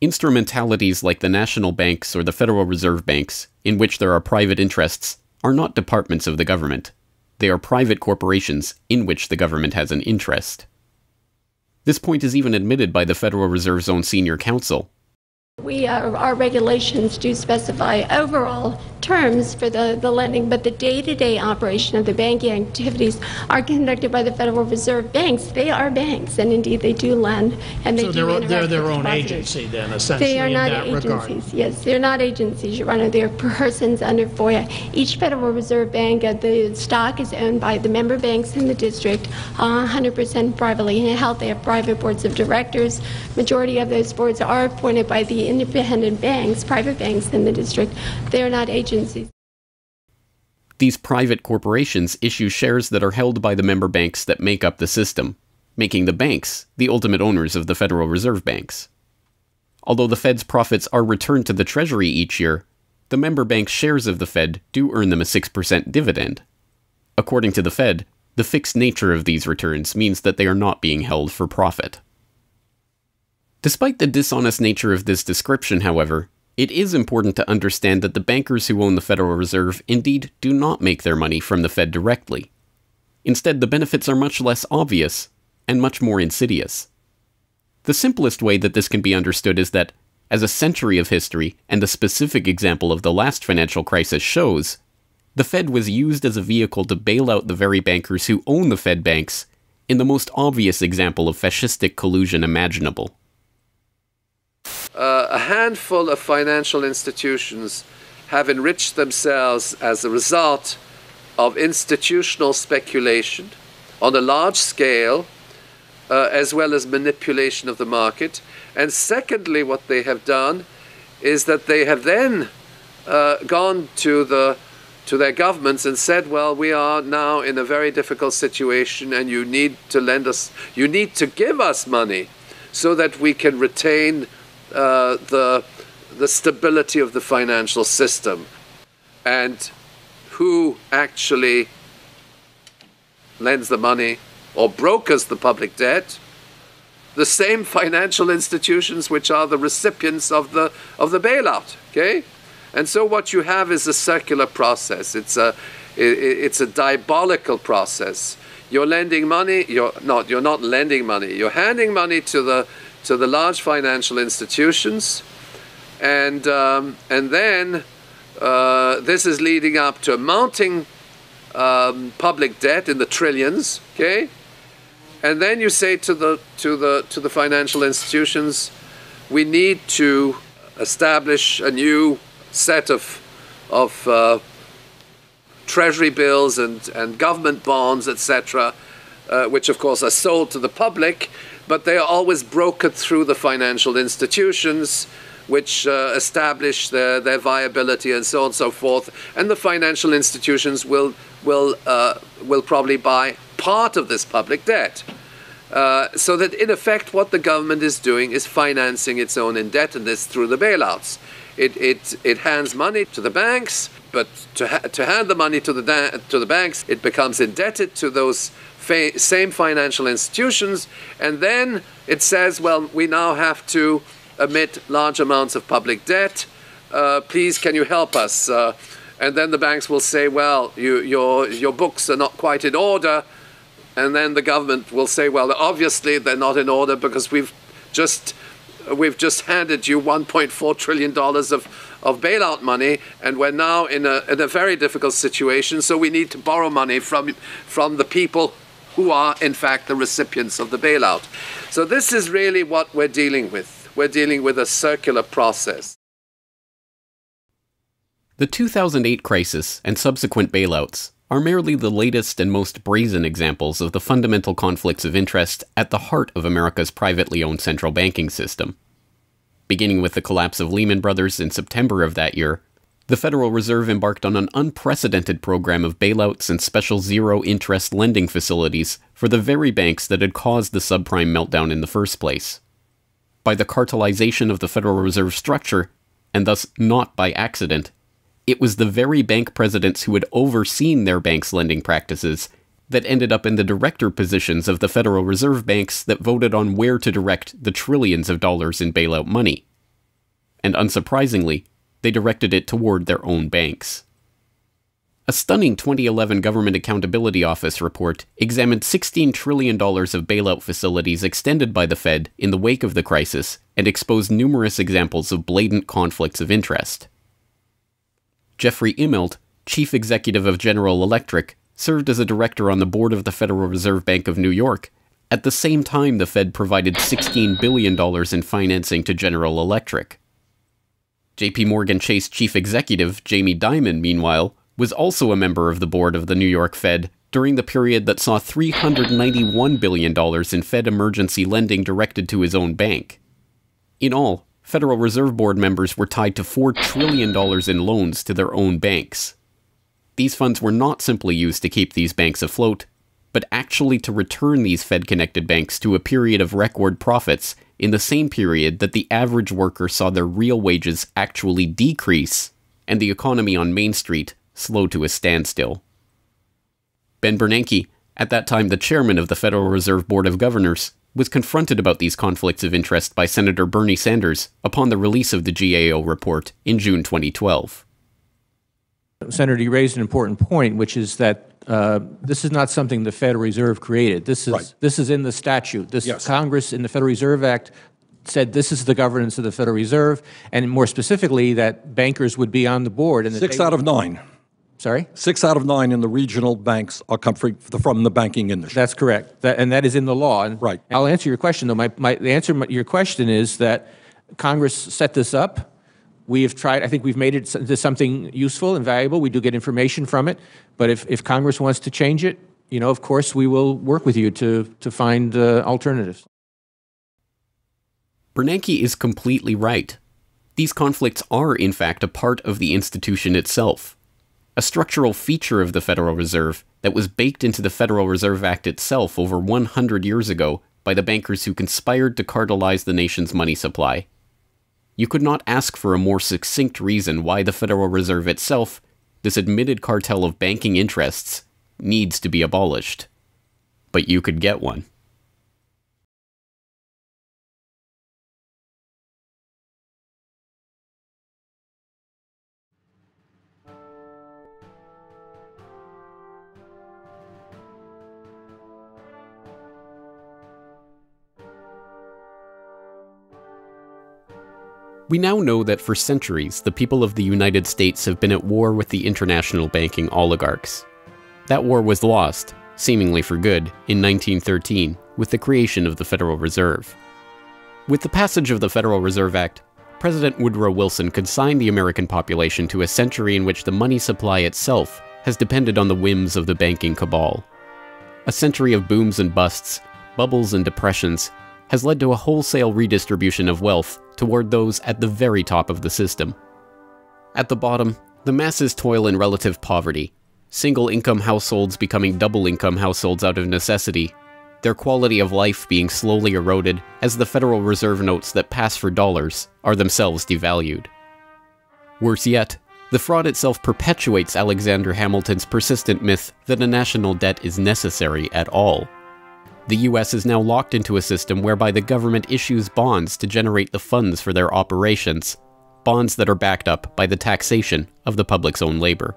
Instrumentalities like the national banks or the Federal Reserve Banks, in which there are private interests, are not departments of the government. They are private corporations in which the government has an interest. This point is even admitted by the Federal Reserve's own senior counsel. Our regulations do specify overall terms for the lending, but the day-to-day operation of the banking activities are conducted by the Federal Reserve banks. They are banks, and indeed they do lend, and they do interact they're their with own depositors. agency then, essentially, They are not in that agencies. regard. Yes, they're not agencies, Your Honor. They're persons under FOIA. Each Federal Reserve Bank, the stock is owned by the member banks in the district, 100% privately held. They have private boards of directors. Majority of those boards are appointed by the independent banks, private banks in the district. They are not agencies. These private corporations issue shares that are held by the member banks that make up the system, making the banks the ultimate owners of the Federal Reserve Banks. Although the Fed's profits are returned to the Treasury each year, the member banks' shares of the Fed do earn them a 6% dividend. According to the Fed, the fixed nature of these returns means that they are not being held for profit. Despite the dishonest nature of this description, however, it is important to understand that the bankers who own the Federal Reserve indeed do not make their money from the Fed directly. Instead, the benefits are much less obvious and much more insidious. The simplest way that this can be understood is that, as a century of history and a specific example of the last financial crisis shows, the Fed was used as a vehicle to bail out the very bankers who own the Fed banks in the most obvious example of fascistic collusion imaginable. A handful of financial institutions have enriched themselves as a result of institutional speculation on a large scale as well as manipulation of the market. And secondly, what they have done is that they have then gone to their governments and said, well, we are now in a very difficult situation and you need to give us money so that we can retain the stability of the financial system. And who actually lends the money or brokers the public debt? The same financial institutions which are the recipients of the bailout. Okay, and so what you have is a circular process. It's a diabolical process. You're lending money. You're not lending money. You're handing money to the large financial institutions, and then this is leading up to a mounting public debt in the trillions. Okay. And then you say to the financial institutions, we need to establish a new set of treasury bills and government bonds, etc., which of course are sold to the public, but they are always brokered through the financial institutions, which establish their viability and so on and so forth. And the financial institutions will probably buy part of this public debt. So that in effect what the government is doing is financing its own indebtedness through the bailouts. It hands money to the banks, but to hand the money to the banks, it becomes indebted to those same financial institutions, and then it says, well, we now have to emit large amounts of public debt. Please, can you help us? And then the banks will say, well, your books are not quite in order. And then the government will say, well, obviously they're not in order because we've just handed you $1.4 trillion of bailout money, and we're now in a very difficult situation, so we need to borrow money from the people who are, in fact, the recipients of the bailout. So this is really what we're dealing with. We're dealing with a circular process. The 2008 crisis and subsequent bailouts are merely the latest and most brazen examples of the fundamental conflicts of interest at the heart of America's privately owned central banking system. Beginning with the collapse of Lehman Brothers in September of that year, the Federal Reserve embarked on an unprecedented program of bailouts and special zero-interest lending facilities for the very banks that had caused the subprime meltdown in the first place. By the cartelization of the Federal Reserve structure, and thus not by accident, it was the very bank presidents who had overseen their banks' lending practices that ended up in the director positions of the Federal Reserve banks that voted on where to direct the trillions of dollars in bailout money. And unsurprisingly, they directed it toward their own banks. A stunning 2011 Government Accountability Office report examined $16 trillion of bailout facilities extended by the Fed in the wake of the crisis and exposed numerous examples of blatant conflicts of interest. Jeffrey Immelt, chief executive of General Electric, served as a director on the board of the Federal Reserve Bank of New York, at the same time the Fed provided $16 billion in financing to General Electric. JP Morgan Chase chief executive Jamie Dimon, meanwhile, was also a member of the board of the New York Fed during the period that saw $391 billion in Fed emergency lending directed to his own bank. In all, Federal Reserve Board members were tied to $4 trillion in loans to their own banks. These funds were not simply used to keep these banks afloat, but actually to return these Fed-connected banks to a period of record profits in the same period that the average worker saw their real wages actually decrease and the economy on Main Street slow to a standstill. Ben Bernanke, at that time the chairman of the Federal Reserve Board of Governors, was confronted about these conflicts of interest by Senator Bernie Sanders upon the release of the GAO report in June 2012. Senator, you raised an important point, which is that this is not something the Federal Reserve created. This is in the statute. Congress in the Federal Reserve Act said this is the governance of the Federal Reserve, and more specifically that bankers would be on the board. And 6 out of 9. Sorry? 6 out of 9 in the regional banks are come from the banking industry. That's correct, and that is in the law. And right. I'll answer your question, though. The answer to your question is that Congress set this up. We have tried, I think we've made it into something useful and valuable. We do get information from it. But if Congress wants to change it, of course, we will work with you to find alternatives. Bernanke is completely right. These conflicts are, in fact, a part of the institution itself. A structural feature of the Federal Reserve that was baked into the Federal Reserve Act itself over 100 years ago by the bankers who conspired to cartelize the nation's money supply. You could not ask for a more succinct reason why the Federal Reserve itself, this admitted cartel of banking interests, needs to be abolished. But you could get one. We now know that for centuries, the people of the United States have been at war with the international banking oligarchs. That war was lost, seemingly for good, in 1913, with the creation of the Federal Reserve. With the passage of the Federal Reserve Act, President Woodrow Wilson consigned the American population to a century in which the money supply itself has depended on the whims of the banking cabal. A century of booms and busts, bubbles and depressions, has led to a wholesale redistribution of wealth toward those at the very top of the system. At the bottom, the masses toil in relative poverty, single-income households becoming double-income households out of necessity, their quality of life being slowly eroded as the Federal Reserve notes that pass for dollars are themselves devalued. Worse yet, the fraud itself perpetuates Alexander Hamilton's persistent myth that a national debt is necessary at all. The US is now locked into a system whereby the government issues bonds to generate the funds for their operations, bonds that are backed up by the taxation of the public's own labor.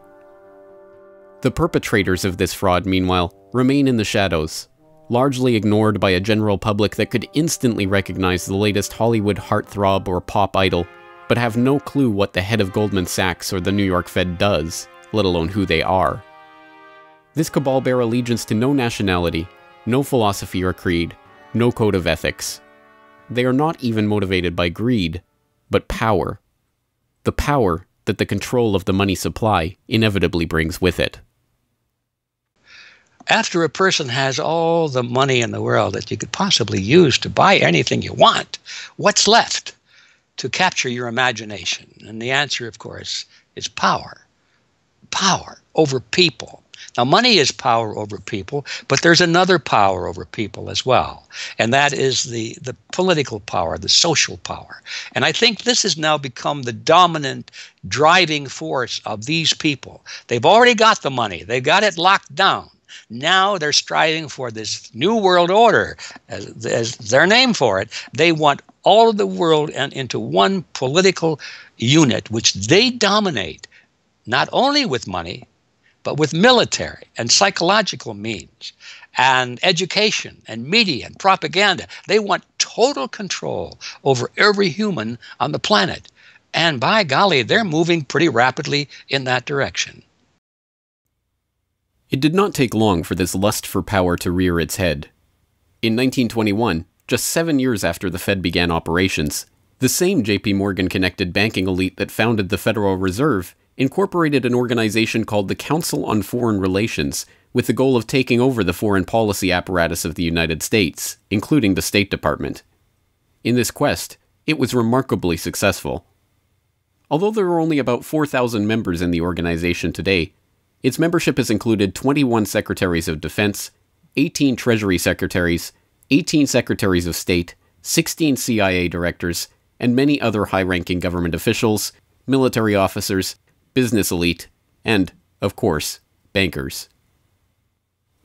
The perpetrators of this fraud, meanwhile, remain in the shadows, largely ignored by a general public that could instantly recognize the latest Hollywood heartthrob or pop idol, but have no clue what the head of Goldman Sachs or the New York Fed does, let alone who they are. This cabal bear allegiance to no nationality, no philosophy or creed, no code of ethics. They are not even motivated by greed, but power. The power that the control of the money supply inevitably brings with it. After a person has all the money in the world that you could possibly use to buy anything you want, what's left to capture your imagination? And the answer, of course, is power. Power over people. Now, money is power over people, but there's another power over people as well, and that is the political power, the social power. And I think this has now become the dominant driving force of these people. They've already got the money. They've got it locked down. Now they're striving for this new world order, as their name for it. They want all of the world into one political unit, which they dominate, not only with money, but with military and psychological means and education and media and propaganda. They want total control over every human on the planet. And by golly, they're moving pretty rapidly in that direction. It did not take long for this lust for power to rear its head. In 1921, just 7 years after the Fed began operations, the same J.P. Morgan-connected banking elite that founded the Federal Reserve incorporated an organization called the Council on Foreign Relations with the goal of taking over the foreign policy apparatus of the United States, including the State Department. In this quest, it was remarkably successful. Although there are only about 4,000 members in the organization today, its membership has included 21 Secretaries of Defense, 18 Treasury Secretaries, 18 Secretaries of State, 16 CIA directors, and many other high-ranking government officials, military officers, business elite, and, of course, bankers.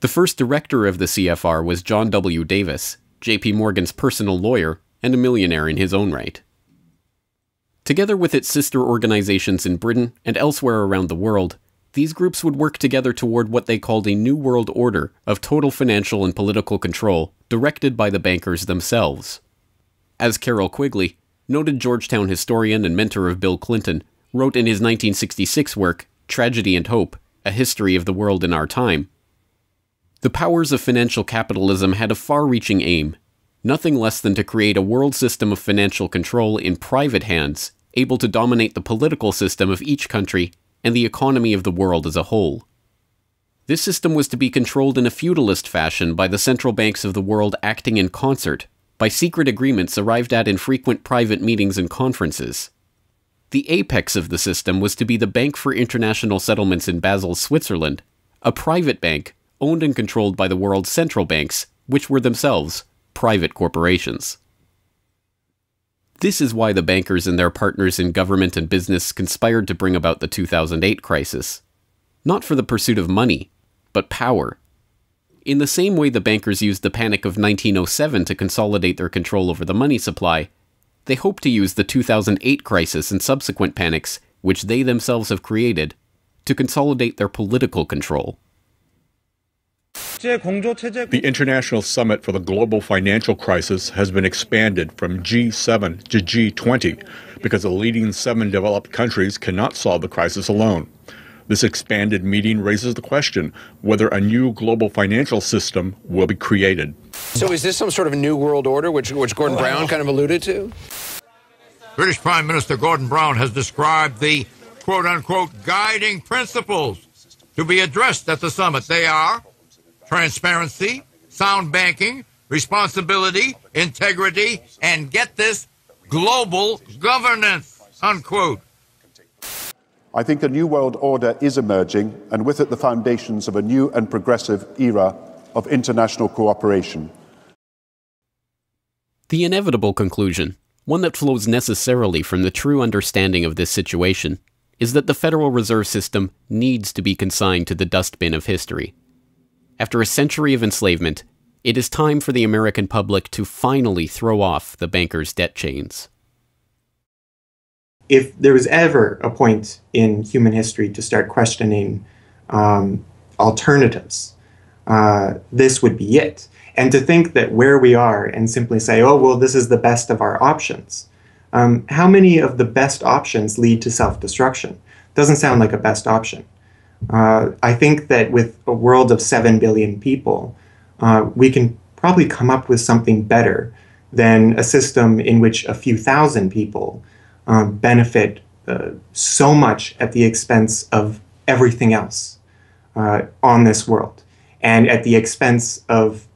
The first director of the CFR was John W. Davis, J.P. Morgan's personal lawyer and a millionaire in his own right. Together with its sister organizations in Britain and elsewhere around the world, these groups would work together toward what they called a new world order of total financial and political control directed by the bankers themselves. As Carroll Quigley, noted Georgetown historian and mentor of Bill Clinton, wrote in his 1966 work, Tragedy and Hope, A History of the World in Our Time, the powers of financial capitalism had a far-reaching aim, nothing less than to create a world system of financial control in private hands, able to dominate the political system of each country and the economy of the world as a whole. This system was to be controlled in a feudalist fashion by the central banks of the world acting in concert, by secret agreements arrived at in frequent private meetings and conferences. The apex of the system was to be the Bank for International Settlements in Basel, Switzerland, a private bank owned and controlled by the world's central banks, which were themselves private corporations. This is why the bankers and their partners in government and business conspired to bring about the 2008 crisis. Not for the pursuit of money, but power. In the same way the bankers used the panic of 1907 to consolidate their control over the money supply, they hope to use the 2008 crisis and subsequent panics, which they themselves have created, to consolidate their political control. The International Summit for the Global Financial Crisis has been expanded from G7 to G20 because the leading 7 developed countries cannot solve the crisis alone. This expanded meeting raises the question whether a new global financial system will be created. So is this some sort of a new world order, which Gordon Brown kind of alluded to? British Prime Minister Gordon Brown has described the quote-unquote guiding principles to be addressed at the summit. They are transparency, sound banking, responsibility, integrity, and get this, global governance, unquote. I think a new world order is emerging, and with it the foundations of a new and progressive era of international cooperation. The inevitable conclusion, one that flows necessarily from the true understanding of this situation, is that the Federal Reserve System needs to be consigned to the dustbin of history. After a century of enslavement, it is time for the American public to finally throw off the bankers' debt chains. If there was ever a point in human history to start questioning alternatives, this would be it. And to think that where we are and simply say, oh, well, this is the best of our options. How many of the best options lead to self-destruction? Doesn't sound like a best option. I think that with a world of 7 billion people, we can probably come up with something better than a system in which a few thousand people benefit so much at the expense of everything else on this world, and at the expense of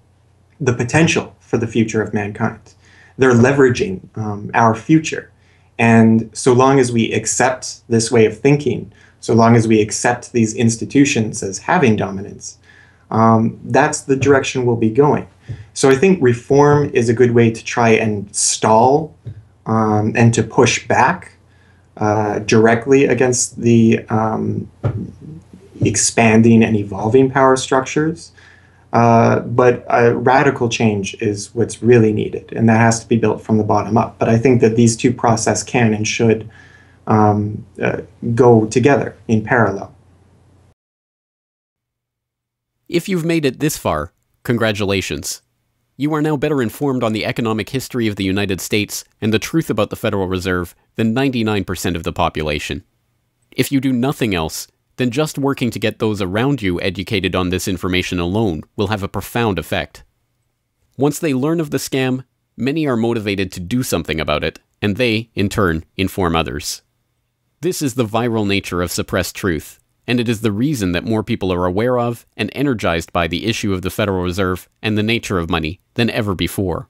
the potential for the future of mankind. They're leveraging our future. And so long as we accept this way of thinking, so long as we accept these institutions as having dominance, that's the direction we'll be going. So I think reform is a good way to try and stall and to push back directly against the expanding and evolving power structures. But radical change is what's really needed, and that has to be built from the bottom up. But I think that these two processes can and should go together in parallel. If you've made it this far, congratulations. You are now better informed on the economic history of the United States and the truth about the Federal Reserve than 99% of the population. If you do nothing else, then just working to get those around you educated on this information alone will have a profound effect. Once they learn of the scam, many are motivated to do something about it, and they, in turn, inform others. This is the viral nature of suppressed truth, and it is the reason that more people are aware of and energized by the issue of the Federal Reserve and the nature of money than ever before.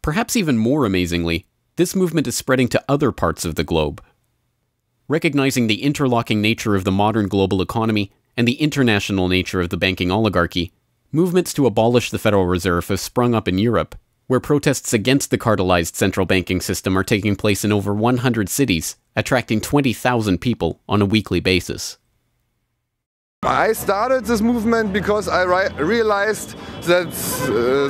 Perhaps even more amazingly, this movement is spreading to other parts of the globe. Recognizing the interlocking nature of the modern global economy and the international nature of the banking oligarchy, movements to abolish the Federal Reserve have sprung up in Europe, where protests against the cartelized central banking system are taking place in over 100 cities, attracting 20,000 people on a weekly basis. I started this movement because I realized that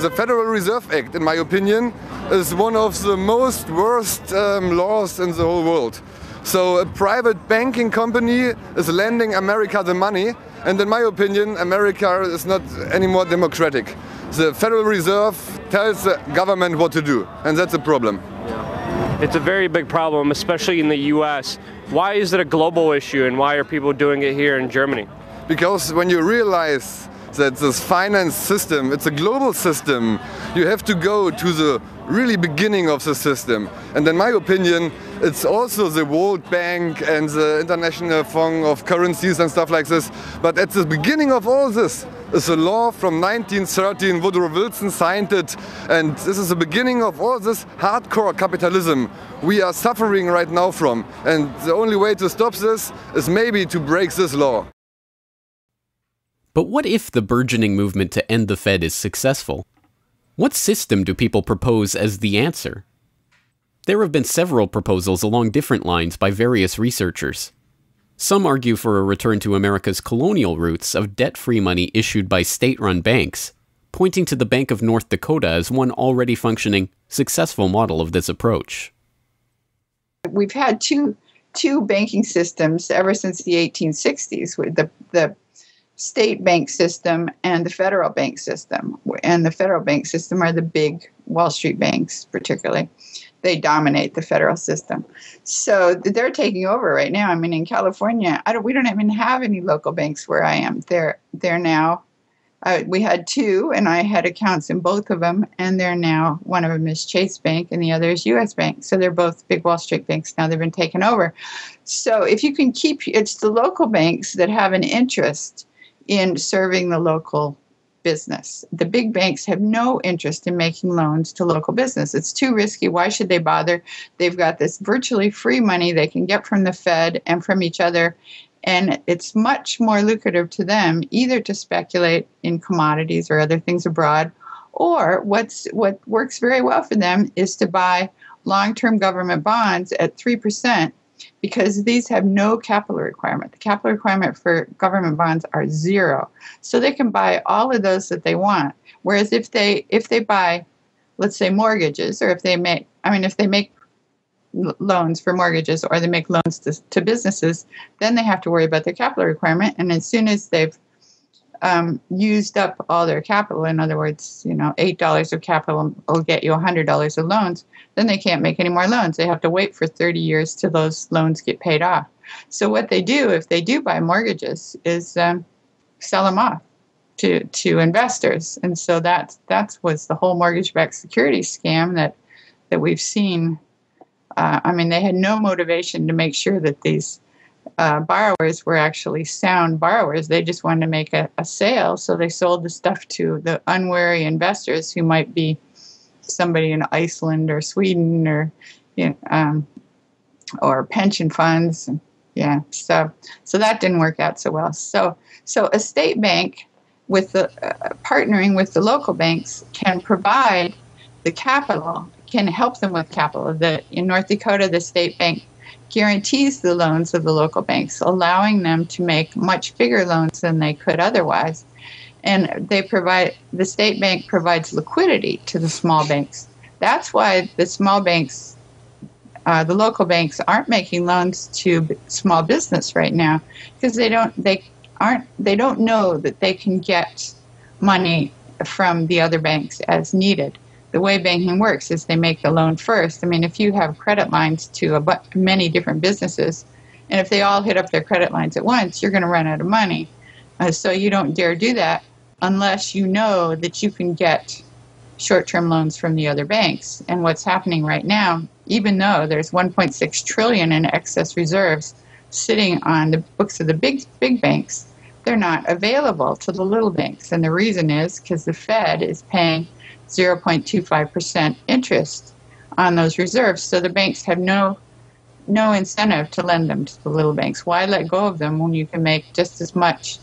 the Federal Reserve Act, in my opinion, is one of the most worst laws in the whole world. So a private banking company is lending America the money, and in my opinion, America is not any more democratic. The Federal Reserve tells the government what to do, and that's a problem. It's a very big problem, especially in the US. Why is it a global issue, and why are people doing it here in Germany? Because when you realize that this finance system, it's a global system, you have to go to the really beginning of the system. And in my opinion, it's also the World Bank and the International Fund of Currencies and stuff like this. But at the beginning of all this is a law from 1913. Woodrow Wilson signed it. And this is the beginning of all this hardcore capitalism we are suffering right now from. And the only way to stop this is maybe to break this law. But what if the burgeoning movement to end the Fed is successful? What system do people propose as the answer? There have been several proposals along different lines by various researchers. Some argue for a return to America's colonial roots of debt-free money issued by state-run banks, pointing to the Bank of North Dakota as one already functioning, successful model of this approach. We've had two banking systems ever since the 1860s, with the state bank system and the federal bank system. And the federal bank system are the big Wall Street banks, particularly. They dominate the federal system. So they're taking over right now. I mean, in California, we don't even have any local banks where I am. They're now, we had two, and I had accounts in both of them, and they're now, one of them is Chase Bank, and the other is U.S. Bank. So they're both big Wall Street banks now. They've been taken over. So if you can keep, it's the local banks that have an interest in serving the local business. The big banks have no interest in making loans to local business. It's too risky. Why should they bother? They've got this virtually free money they can get from the Fed and from each other, and it's much more lucrative to them either to speculate in commodities or other things abroad, or what works very well for them is to buy long-term government bonds at 3%, because these have no capital requirement. The capital requirement for government bonds are zero. So they can buy all of those that they want. Whereas if they buy, let's say, mortgages, or if they make loans for mortgages, or they make loans to businesses, then they have to worry about their capital requirement. And as soon as they've used up all their capital, in other words, $8 of capital will get you $100 of loans, then they can't make any more loans. They have to wait for 30 years till those loans get paid off. So what they do, if they do buy mortgages, is sell them off to investors. And so that was the whole mortgage-backed securities scam that we've seen. They had no motivation to make sure that these borrowers were actually sound borrowers. They just wanted to make a sale, so they sold the stuff to the unwary investors who might be somebody in Iceland or Sweden or pension funds. Yeah, so that didn't work out so well. So a state bank with the partnering with the local banks can provide the capital, can help them with capital. In North Dakota, the state bank guarantees the loans of the local banks, allowing them to make much bigger loans than they could otherwise. And the state bank provides liquidity to the small banks. That's why the small banks, the local banks, aren't making loans to small business right now, because they don't know that they can get money from the other banks as needed. The way banking works is they make the loan first. I mean, if you have credit lines to many different businesses, and if they all hit up their credit lines at once, you're going to run out of money. So you don't dare do that unless you know that you can get short-term loans from the other banks. And what's happening right now, even though there's $1.6 trillion in excess reserves sitting on the books of the big banks, they're not available to the little banks. And the reason is because the Fed is paying 0.25% interest on those reserves. So the banks have no incentive to lend them to the little banks. Why let go of them when you can make just as much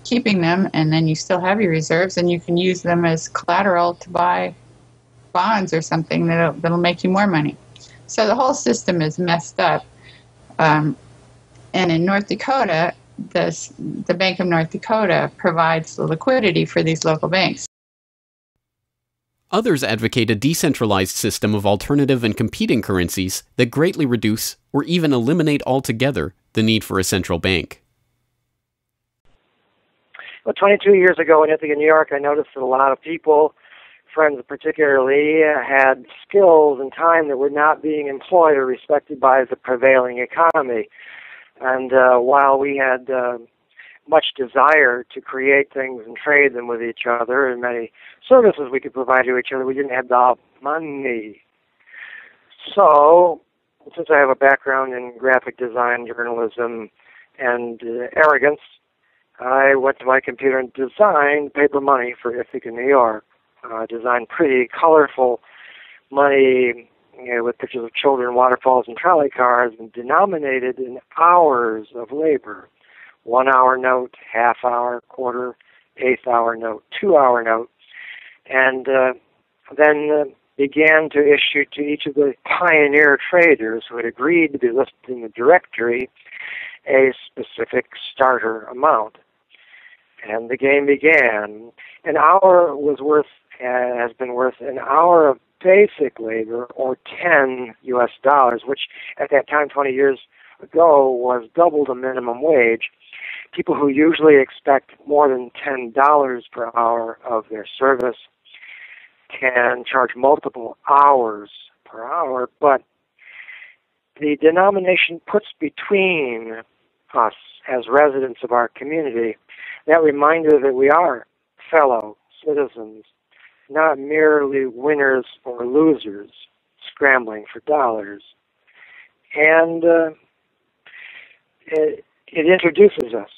keeping them, and then you still have your reserves, and you can use them as collateral to buy bonds or something that'll make you more money. So the whole system is messed up. And in North Dakota, the Bank of North Dakota provides the liquidity for these local banks. Others advocate a decentralized system of alternative and competing currencies that greatly reduce or even eliminate altogether the need for a central bank. Well, 22 years ago in Ithaca, New York, I noticed that a lot of people, friends particularly, had skills and time that were not being employed or respected by the prevailing economy. And while we had much desire to create things and trade them with each other, and many services we could provide to each other. We didn't have the money. So, since I have a background in graphic design, journalism, and arrogance, I went to my computer and designed paper money for Ithaca, New York. Designed pretty colorful money, with pictures of children, waterfalls, and trolley cars, and denominated in hours of labor. 1 hour note, half hour, quarter, eighth hour note, 2 hour note, and then began to issue to each of the pioneer traders who had agreed to be listed in the directory a specific starter amount. And the game began. An hour has been worth an hour of basic labor, or 10 US dollars, which at that time, 20 years ago, was double the minimum wage. People who usually expect more than $10 per hour of their service can charge multiple hours per hour, but the denomination puts between us as residents of our community that reminder that we are fellow citizens, not merely winners or losers scrambling for dollars. And it introduces us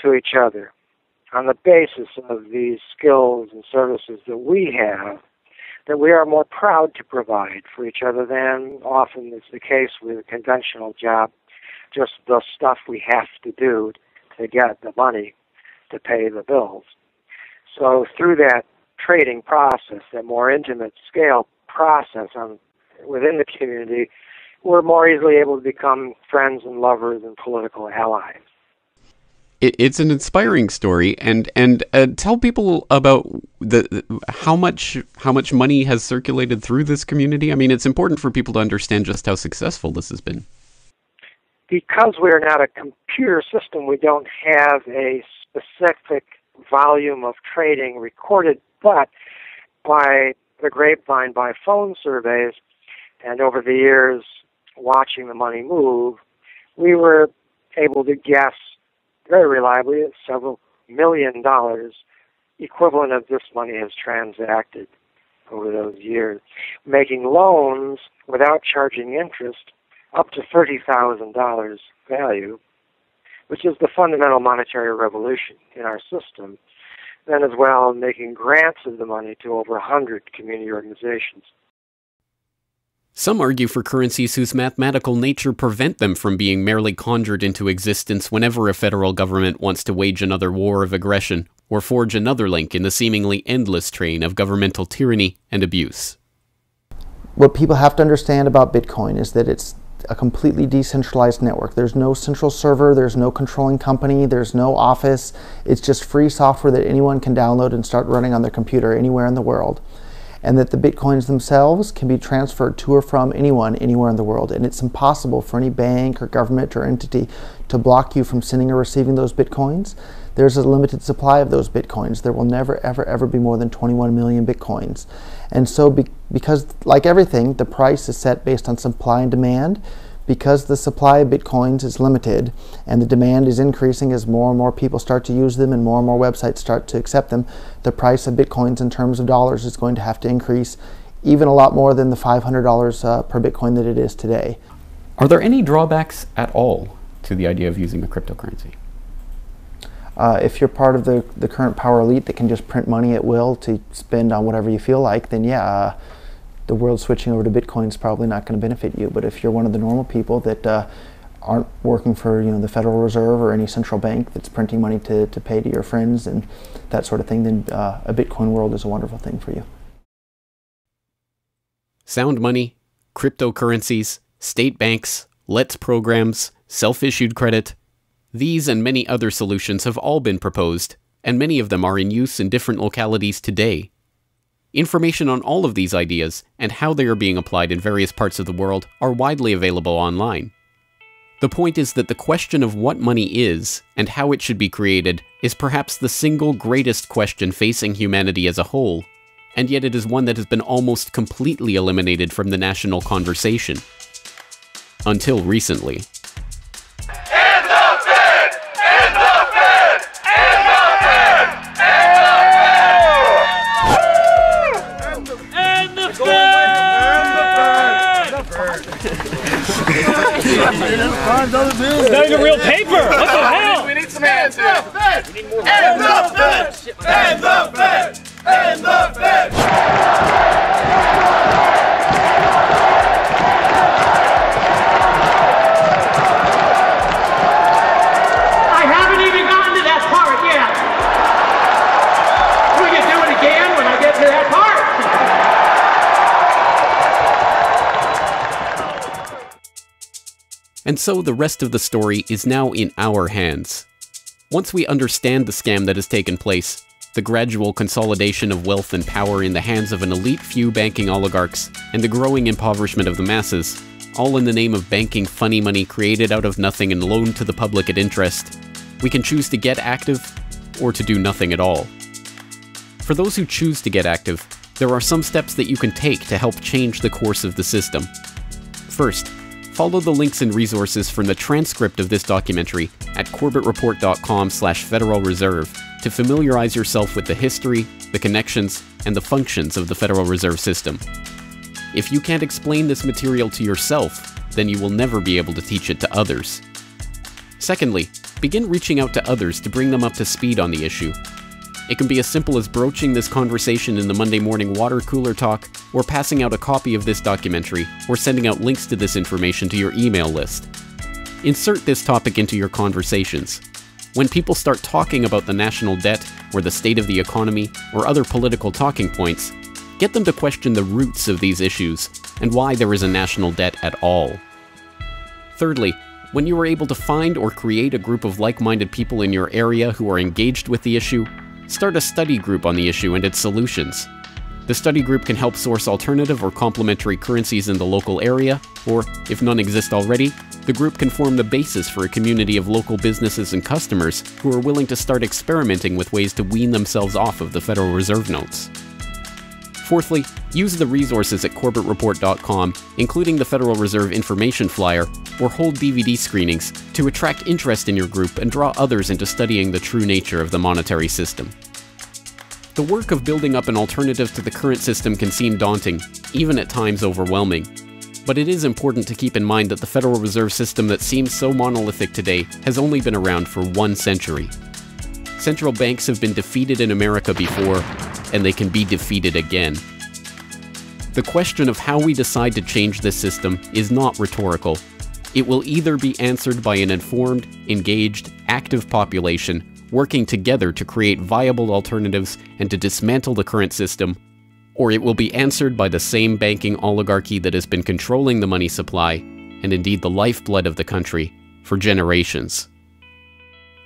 to each other on the basis of these skills and services that we have, that we are more proud to provide for each other than often is the case with a conventional job, just the stuff we have to do to get the money to pay the bills. So through that trading process, that more intimate scale process within the community, we're more easily able to become friends and lovers and political allies. It's an inspiring story, and tell people about how much money has circulated through this community. I mean, it's important for people to understand just how successful this has been. Because we're not a computer system, we don't have a specific volume of trading recorded, but by the grapevine, by phone surveys, and over the years watching the money move, we were able to guess very reliably at several $1 million equivalent of this money has transacted over those years, making loans without charging interest up to $30,000 value, which is the fundamental monetary revolution in our system. Then as well, making grants of the money to over 100 community organizations. Some argue for currencies whose mathematical nature prevent them from being merely conjured into existence whenever a federal government wants to wage another war of aggression or forge another link in the seemingly endless train of governmental tyranny and abuse. What people have to understand about Bitcoin is that it's a completely decentralized network. There's no central server, there's no controlling company, there's no office. It's just free software that anyone can download and start running on their computer anywhere in the world. And that the Bitcoins themselves can be transferred to or from anyone, anywhere in the world. And it's impossible for any bank or government or entity to block you from sending or receiving those Bitcoins. There's a limited supply of those Bitcoins. There will never, ever, ever be more than 21 million Bitcoins. And so because, like everything, the price is set based on supply and demand, because the supply of Bitcoins is limited and the demand is increasing as more and more people start to use them and more websites start to accept them, the price of Bitcoins in terms of dollars is going to have to increase even a lot more than the $500 per Bitcoin that it is today. Are there any drawbacks at all to the idea of using a cryptocurrency? If you're part of the current power elite that can just print money at will to spend on whatever you feel like, then yeah, the world switching over to Bitcoin is probably not going to benefit you. But if you're one of the normal people that aren't working for the Federal Reserve or any central bank that's printing money to pay to your friends and that sort of thing, then a Bitcoin world is a wonderful thing for you. Sound money, cryptocurrencies, state banks, LETS programs, self-issued credit. These and many other solutions have all been proposed, and many of them are in use in different localities today. Information on all of these ideas and how they are being applied in various parts of the world are widely available online. The point is that the question of what money is and how it should be created is perhaps the single greatest question facing humanity as a whole, and yet it is one that has been almost completely eliminated from the national conversation. Until recently. End the Fed! End the Fed! And the Fed! And the Fed! And the Fed! And the Fed! I haven't even gotten to that part yet. Will you do it again when I get to that part? And so the rest of the story is now in our hands. Once we understand the scam that has taken place, the gradual consolidation of wealth and power in the hands of an elite few banking oligarchs, and the growing impoverishment of the masses, all in the name of banking funny money created out of nothing and loaned to the public at interest, we can choose to get active or to do nothing at all. For those who choose to get active, there are some steps that you can take to help change the course of the system. First, follow the links and resources from the transcript of this documentary at corbettreport.com/Federal Reserve to familiarize yourself with the history, the connections, and the functions of the Federal Reserve System. If you can't explain this material to yourself, then you will never be able to teach it to others. Secondly, begin reaching out to others to bring them up to speed on the issue. It can be as simple as broaching this conversation in the Monday morning water cooler talk, or passing out a copy of this documentary, or sending out links to this information to your email list. Insert this topic into your conversations. When people start talking about the national debt, or the state of the economy, or other political talking points, get them to question the roots of these issues, and why there is a national debt at all. Thirdly, when you are able to find or create a group of like-minded people in your area who are engaged with the issue, start a study group on the issue and its solutions. The study group can help source alternative or complementary currencies in the local area, or, if none exist already, the group can form the basis for a community of local businesses and customers who are willing to start experimenting with ways to wean themselves off of the Federal Reserve notes. Fourthly, use the resources at corbettreport.com, including the Federal Reserve information flyer, or hold DVD screenings, to attract interest in your group and draw others into studying the true nature of the monetary system. The work of building up an alternative to the current system can seem daunting, even at times overwhelming. But it is important to keep in mind that the Federal Reserve System that seems so monolithic today has only been around for 1 century. Central banks have been defeated in America before, and they can be defeated again. The question of how we decide to change this system is not rhetorical. It will either be answered by an informed, engaged, active population working together to create viable alternatives and to dismantle the current system, or it will be answered by the same banking oligarchy that has been controlling the money supply, and indeed the lifeblood of the country, for generations.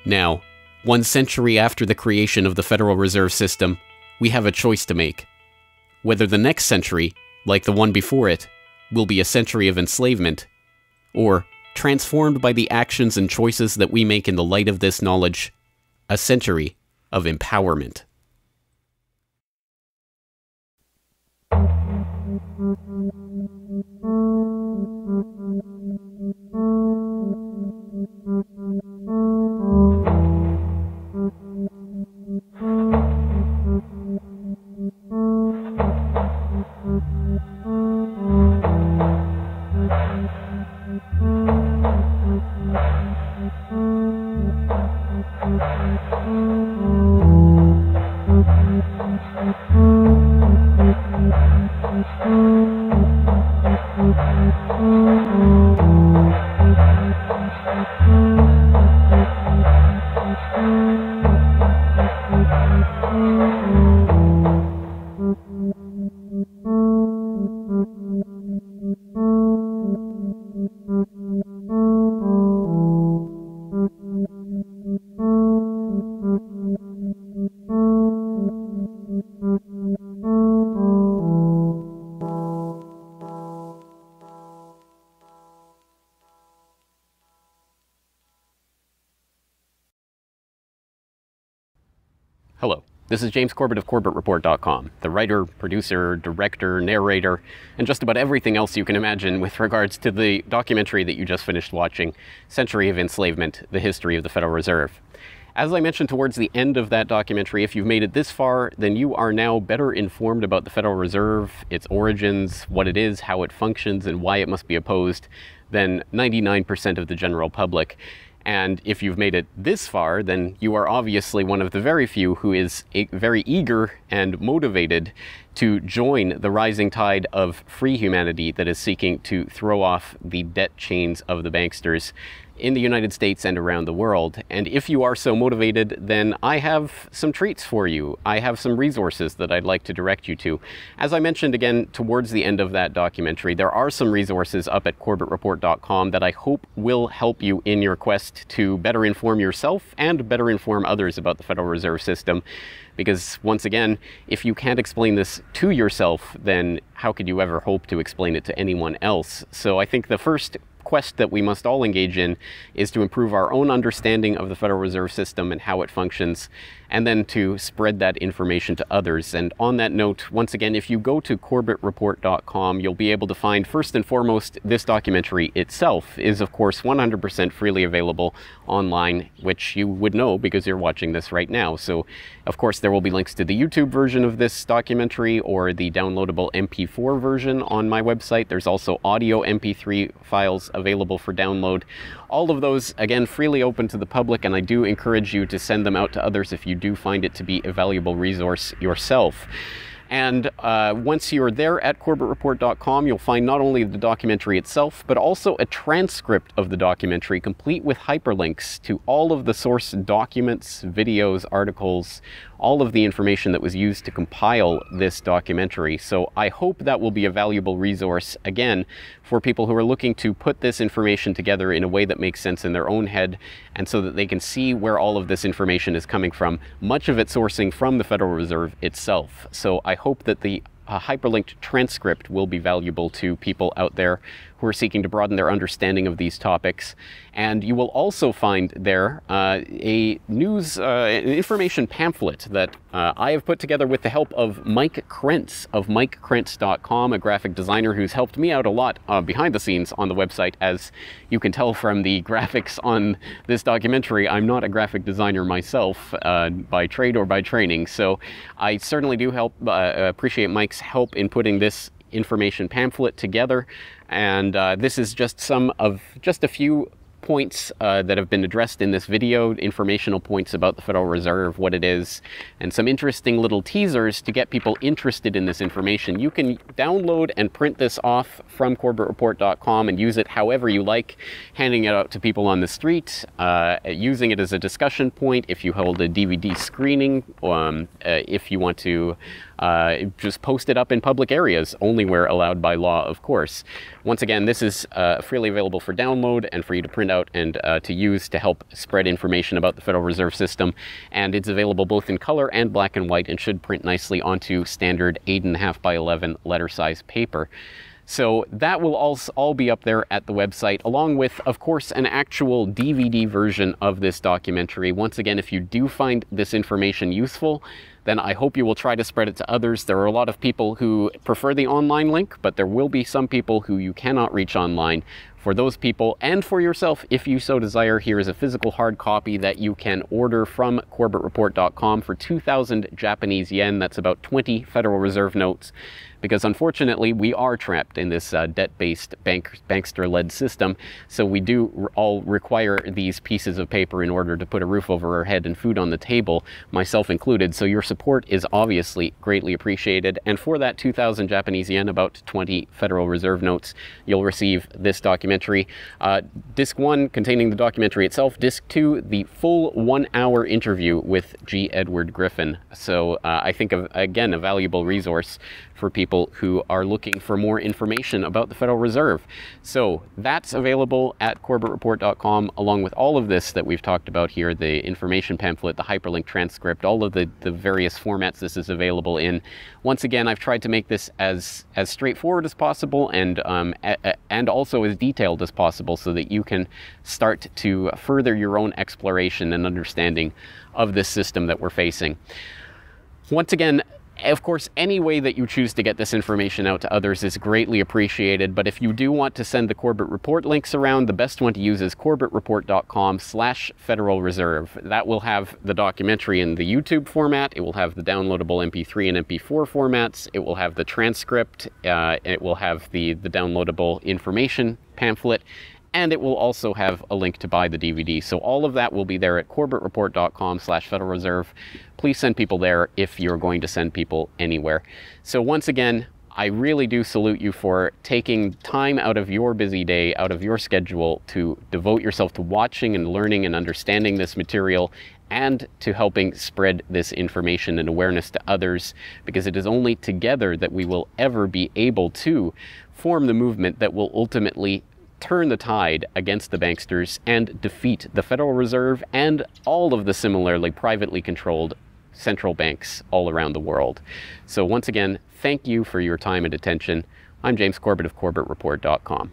Now, 1 century after the creation of the Federal Reserve System, we have a choice to make. Whether the next century, like the one before it, will be a century of enslavement, or, transformed by the actions and choices that we make in the light of this knowledge, a century of empowerment. Hello, this is James Corbett of CorbettReport.com, the writer, producer, director, narrator, and just about everything else you can imagine with regards to the documentary that you just finished watching, Century of Enslavement, The History of the Federal Reserve. As I mentioned towards the end of that documentary, if you've made it this far, then you are now better informed about the Federal Reserve, its origins, what it is, how it functions, and why it must be opposed than 99% of the general public. And if you've made it this far, then you are obviously one of the very few who is very eager and motivated to join the rising tide of free humanity that is seeking to throw off the debt chains of the banksters in the United States and around the world. And if you are so motivated, then I have some treats for you. I have some resources that I'd like to direct you to. As I mentioned again towards the end of that documentary, there are some resources up at corbettreport.com that I hope will help you in your quest to better inform yourself and better inform others about the Federal Reserve System. Because once again, if you can't explain this to yourself, then how could you ever hope to explain it to anyone else? So I think the first quest that we must all engage in is to improve our own understanding of the Federal Reserve System and how it functions, and then to spread that information to others. And on that note, once again, if you go to corbettreport.com, you'll be able to find, first and foremost, this documentary itself is, of course, 100% freely available online, which you would know because you're watching this right now. So, of course, there will be links to the YouTube version of this documentary or the downloadable MP4 version on my website. There's also audio MP3 files available for download. All of those, again, freely open to the public, and I do encourage you to send them out to others if you do find it to be a valuable resource yourself. And once you're there at corbettreport.com, you'll find not only the documentary itself, but also a transcript of the documentary, complete with hyperlinks to all of the source documents, videos, articles, all of the information that was used to compile this documentary. So I hope that will be a valuable resource, again, for people who are looking to put this information together in a way that makes sense in their own head, and so that they can see where all of this information is coming from, much of it sourcing from the Federal Reserve itself. So I hope that the hyperlinked transcript will be valuable to people out there who are seeking to broaden their understanding of these topics. And you will also find there a news information pamphlet that I have put together with the help of Mike Krentz of MikeKrentz.com, a graphic designer who's helped me out a lot behind the scenes on the website. As you can tell from the graphics on this documentary, I'm not a graphic designer myself by trade or by training. So I certainly do appreciate Mike's help in putting this information pamphlet together. And this is just a few points that have been addressed in this video, informational points about the Federal Reserve, what it is, and some interesting little teasers to get people interested in this information. You can download and print this off from corbettreport.com and use it however you like, handing it out to people on the street, using it as a discussion point if you hold a DVD screening, if you want to just post it up in public areas, only where allowed by law, of course. Once again, this is freely available for download and for you to print out and to use to help spread information about the Federal Reserve System. And it's available both in color and black and white and should print nicely onto standard 8.5 by 11 letter size paper. So that will all be up there at the website, along with, of course, an actual DVD version of this documentary. Once again, if you do find this information useful, then I hope you will try to spread it to others. There are a lot of people who prefer the online link, but there will be some people who you cannot reach online. For those people, and for yourself, if you so desire, here is a physical hard copy that you can order from corbettreport.com for 2,000 Japanese yen. That's about 20 Federal Reserve notes. Because unfortunately, we are trapped in this debt-based bankster-led system. So we do all require these pieces of paper in order to put a roof over our head and food on the table, myself included. So your support is obviously greatly appreciated. And for that 2,000 Japanese yen, about 20 Federal Reserve notes, you'll receive this documentary. Disc 1 containing the documentary itself. Disc 2, the full 1-hour interview with G. Edward Griffin. So I think, again, a valuable resource for people who are looking for more information about the Federal Reserve. So that's available at corbettreport.com, along with all of this that we've talked about here, the information pamphlet, the hyperlink transcript, all of the various formats this is available in. Once again, I've tried to make this as straightforward as possible and also as detailed as possible so that you can start to further your own exploration and understanding of this system that we're facing. Once again, of course, any way that you choose to get this information out to others is greatly appreciated, but if you do want to send the Corbett Report links around, the best one to use is corbettreport.com/Federal Reserve. That will have the documentary in the YouTube format, it will have the downloadable MP3 and MP4 formats, it will have the transcript, it will have the downloadable information pamphlet, and it will also have a link to buy the DVD. So all of that will be there at corbettreport.com/Federal Reserve. Please send people there if you're going to send people anywhere. So once again, I really do salute you for taking time out of your busy day, out of your schedule, to devote yourself to watching and learning and understanding this material, and to helping spread this information and awareness to others, because it is only together that we will ever be able to form the movement that will ultimately turn the tide against the banksters and defeat the Federal Reserve and all of the similarly privately controlled central banks all around the world. So once again, thank you for your time and attention. I'm James Corbett of CorbettReport.com.